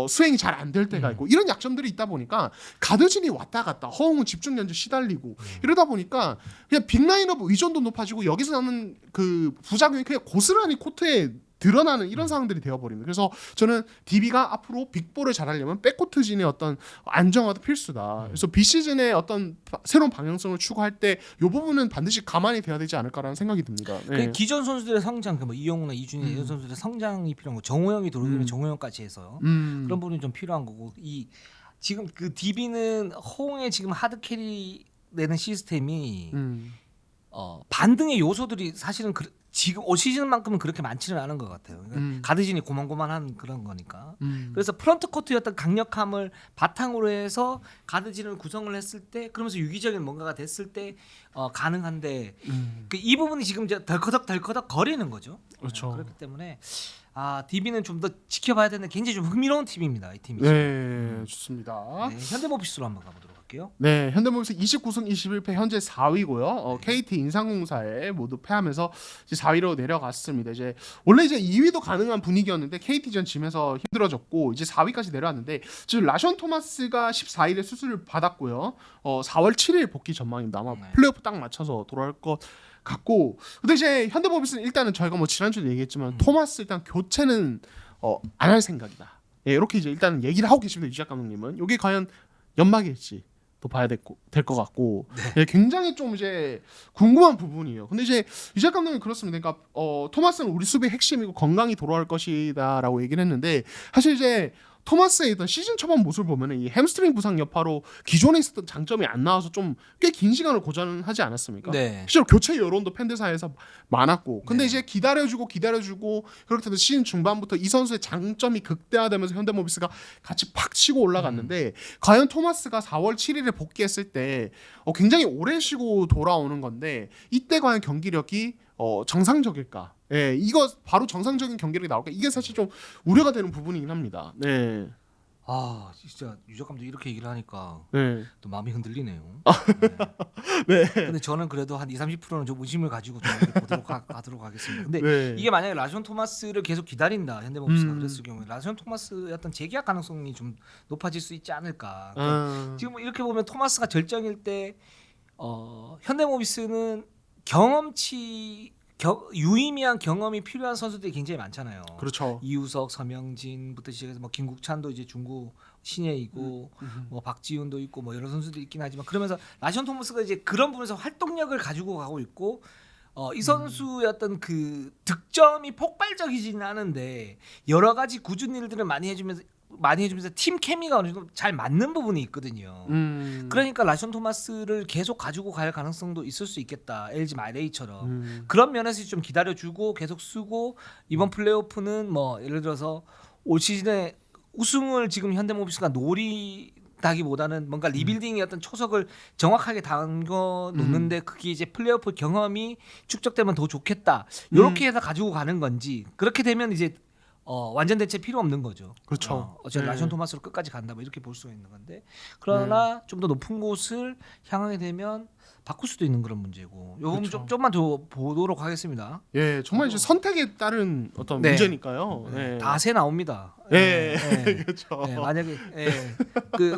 수행이 잘 안 될 때가 있고 이런 약점들이 있다 보니까 가드진이 왔다 갔다 허웅은 집중 견제 시달리고 이러다 보니까 그냥 빅라인업 의존도 높아지고 여기서 나는 그 부작용이 그냥 고스란히 코트에 드러나는 이런 상황들이 되어버립니다. 그래서 저는 DB가 앞으로 빅볼을 잘하려면 백코트진의 어떤 안정화도 필수다. 그래서 비시즌에 어떤 새로운 방향성을 추구할 때 이 부분은 반드시 감안이 돼야 되지 않을까라는 생각이 듭니다. 네. 그 기존 선수들의 성장, 뭐 이영우나 이준희 이런 선수들의 성장이 필요한 거. 정우영이 들어오면 정우영까지 해서 그런 부분이 좀 필요한 거고 이 지금 그 DB는 호응의 지금 하드 캐리 내는 시스템이 반등의 요소들이 사실은 지금 올 시즌만큼은 그렇게 많지는 않은 것 같아요. 그러니까 가드진이 고만고만한 그런 거니까. 그래서 프런트 코트였던 강력함을 바탕으로 해서 가드진을 구성을 했을 때, 그러면서 유기적인 뭔가가 됐을 때 가능한데 이 부분이 지금 이제 덜커덕 거리는 거죠. 그렇죠. 그렇기 때문에 DB는 좀 더 지켜봐야 되는 굉장히 좀 흥미로운 팀입니다. 이 팀이. 네, 좋습니다. 네, 현대모비스로 한번 가보도록 할게요. 네, 현대모비스 29승 21패 현재 4위고요. KT 인삼공사에 모두 패하면서 이제 4위로 내려갔습니다. 이제 원래 이제 2위도 가능한 분위기였는데 KT전 지면서 힘들어졌고 이제 4위까지 내려왔는데 지금 라션 토마스가 14일에 수술을 받았고요. 4월 7일 복귀 전망입니다. 아마 플레이오프 딱 맞춰서 돌아올 것 같고 근데 이제 현대모비스는 일단은 저희가 뭐 지난주에 얘기했지만 토마스 일단 교체는 안 할 생각이다. 예, 이렇게 이제 일단 얘기를 하고 계십니다. 유지학 감독님은 이게 과연 연막일지 또 봐야 될 것 같고 예, 굉장히 좀 이제 궁금한 부분이에요. 근데 이제 유지학 감독님 그렇습니다. 그러니까 토마스는 우리 수비의 핵심이고 건강히 돌아올 것이다라고 얘기를 했는데 사실 이제 토마스의 어떤 시즌 초반 모습을 보면은 이 햄스트링 부상 여파로 기존에 있었던 장점이 안 나와서 좀 꽤 긴 시간을 고전하지 않았습니까? 네. 실제로 교체 여론도 팬들 사이에서 많았고, 근데 네. 이제 기다려주고 그렇게 해서 시즌 중반부터 이 선수의 장점이 극대화되면서 현대모비스가 같이 팍 치고 올라갔는데 과연 토마스가 4월 7일에 복귀했을 때 굉장히 오래 쉬고 돌아오는 건데 이때 과연 경기력이 정상적일까? 예, 이거 바로 정상적인 경기력이 나올까? 이게 사실 좀 우려가 되는 부분이긴 합니다. 네. 진짜 유적 감독 이렇게 얘기를 하니까 네. 또 마음이 흔들리네요. 네. 근데 저는 그래도 한 20-30%는 좀 의심을 가지고 좀 보도록 가도록 하겠습니다. 근데 네. 이게 만약에 라션 토마스를 계속 기다린다 현대모비스가 그랬을 경우에 라션 토마스의 어떤 재계약 가능성이 좀 높아질 수 있지 않을까. 지금 이렇게 보면 토마스가 절정일 때 현대모비스는 유의미한 경험이 필요한 선수들이 굉장히 많잖아요. 그렇죠. 이우석, 서명진부터 시작해서 뭐 김국찬도 이제 중구 신예이고 뭐 박지훈도 있고 뭐 여러 선수들이 있긴 하지만 그러면서 라션 토마스가 이제 그런 부분에서 활동력을 가지고 가고 있고 이 선수의 어떤 그 득점이 폭발적이지는 않은데 여러 가지 굳은 일들을 많이 해주면서 팀 케미가 어느 정도 잘 맞는 부분이 있거든요. 그러니까 라션 토마스를 계속 가지고 갈 가능성도 있을 수 있겠다. LG 마레이처럼 그런 면에서 좀 기다려주고 계속 쓰고 이번 플레이오프는 뭐 예를 들어서 올 시즌에 우승을 지금 현대모비스가 다기보다는 뭔가 리빌딩의 어떤 초석을 정확하게 담궈 놓는데 그게 이제 플레이오프 경험이 축적되면 더 좋겠다. 이렇게 해서 가지고 가는 건지 그렇게 되면 이제 완전 대체 필요 없는 거죠. 그렇죠. 어차피 네. 라시온 토마스로 끝까지 간다 뭐 이렇게 볼 수가 있는 건데 그러나 좀 더 높은 곳을 향하게 되면 바꿀 수도 있는 그런 문제고 요건 그렇죠. 좀만 더 보도록 하겠습니다. 예, 정말 이제 선택에 따른 어떤 네. 문제니까요. 네. 다 새 나옵니다. 예, 예. 그렇죠. 예, 만약에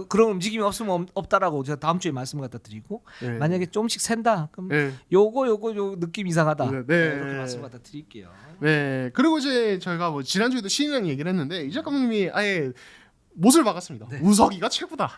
그런 움직임이 없으면 없다라고 제가 다음 주에 말씀 갖다 드리고 예. 만약에 조금씩 샌다 그럼 예. 요거 느낌 이상하다. 네, 네. 이렇게 말씀 갖다 드릴게요. 네. 그리고 이제 저희가 뭐 지난주에도 신인이랑 얘기를 했는데 이 작가님이 아예 못을 박았습니다. 네. 우석이가 최고다.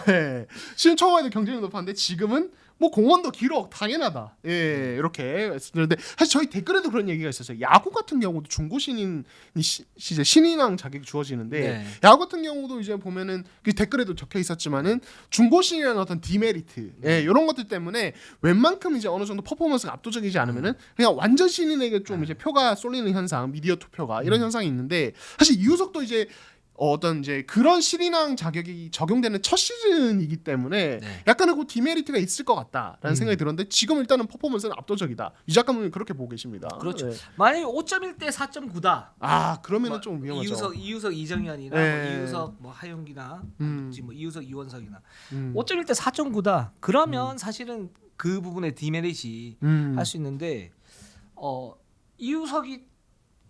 네. 시즌 초반에도 경쟁이 높았는데 지금은 뭐 공원도 기록 당연하다. 예, 이렇게 말씀드렸는데 사실 저희 댓글에도 그런 얘기가 있었어요. 야구 같은 경우도 중고 신인이 이제 신인왕 자격이 주어지는데 네. 야구 같은 경우도 이제 보면은 그 댓글에도 적혀 있었지만은 중고 신이라는 어떤 디메리트, 예, 이런 것들 때문에 웬만큼 이제 어느 정도 퍼포먼스가 압도적이지 않으면은 그냥 완전 신인에게 좀 이제 표가 쏠리는 현상, 미디어 투표가 이런 현상이 있는데 사실 이우석도 이제 어떤 이제 그런 신인왕 자격이 적용되는 첫 시즌이기 때문에 네. 약간의 그 디메리트가 있을 것 같다라는 생각이 들었는데 지금 일단은 퍼포먼스는 압도적이다. 이 작가님이 그렇게 보고 계십니다. 그렇죠. 네. 만약에 5.1대 4.9다. 아 그러면은 좀 위험하죠. 이우석 이정현이나 네. 뭐 이우석 뭐 하용기나 뭐 이우석 이원석이나 5.1대 4.9다. 그러면 사실은 그 부분의 디메리트이 할 수 있는데 이우석이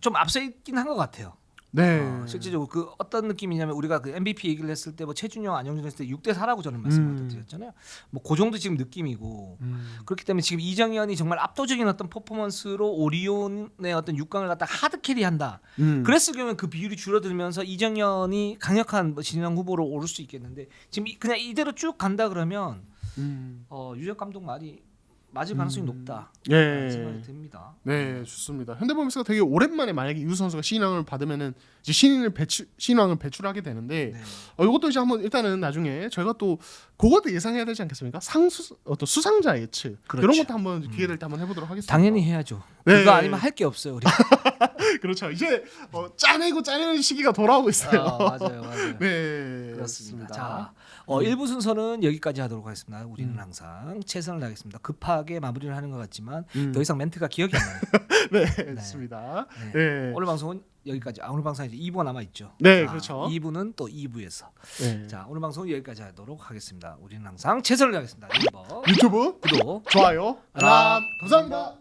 좀 앞서 있긴 한 것 같아요. 네. 실질적으로 그 어떤 느낌이냐면 우리가 그 MVP 얘기를 했을 때 뭐 최준영, 안영준 했을 때 6대 4라고 저는 말씀드렸잖아요. 뭐 그 정도 지금 느낌이고 그렇기 때문에 지금 이정현이 정말 압도적인 어떤 퍼포먼스로 오리온의 어떤 6강을 갖다 하드 캐리한다. 그랬을 경우에 그 비율이 줄어들면서 이정현이 강력한 뭐 진영 후보로 오를 수 있겠는데 지금 그냥 이대로 쭉 간다 그러면 유적 감독 말이 맞을 가능성이 높다. 예. 생각이 듭니다. 네, 좋습니다. 현대모비스가 되게 오랜만에 만약에 이우 선수가 신인왕을 받으면은 이제 신인왕을 배출하게 되는데 이것도 이제 한번 일단은 나중에 저희가 또 그것도 예상해야 되지 않겠습니까? 어떤 수상자 예측 그렇죠. 이런 것도 한번 기회 될 때 한번 해보도록 하겠습니다. 당연히 해야죠. 네. 그거 아니면 할 게 없어요, 우리. 그렇죠. 이제 짜내는 시기가 돌아오고 있어요. 맞아요. 네, 그렇습니다. 자, 1부 순서는 여기까지 하도록 하겠습니다. 우리는 항상 최선을 다하겠습니다. 급하게 마무리를 하는 것 같지만 더 이상 멘트가 기억이 안 나요. 네, 좋습니다. 네. 네. 오늘 방송은 여기까지. 오늘 방송 이제 2부가 남아 있죠. 네, 그렇죠. 2부는 또 2부에서. 네. 자, 오늘 방송은 여기까지 하도록 하겠습니다. 우리는 항상 최선을 다하겠습니다. 네이버 유튜브 구독 좋아요, 알람 감사합니다.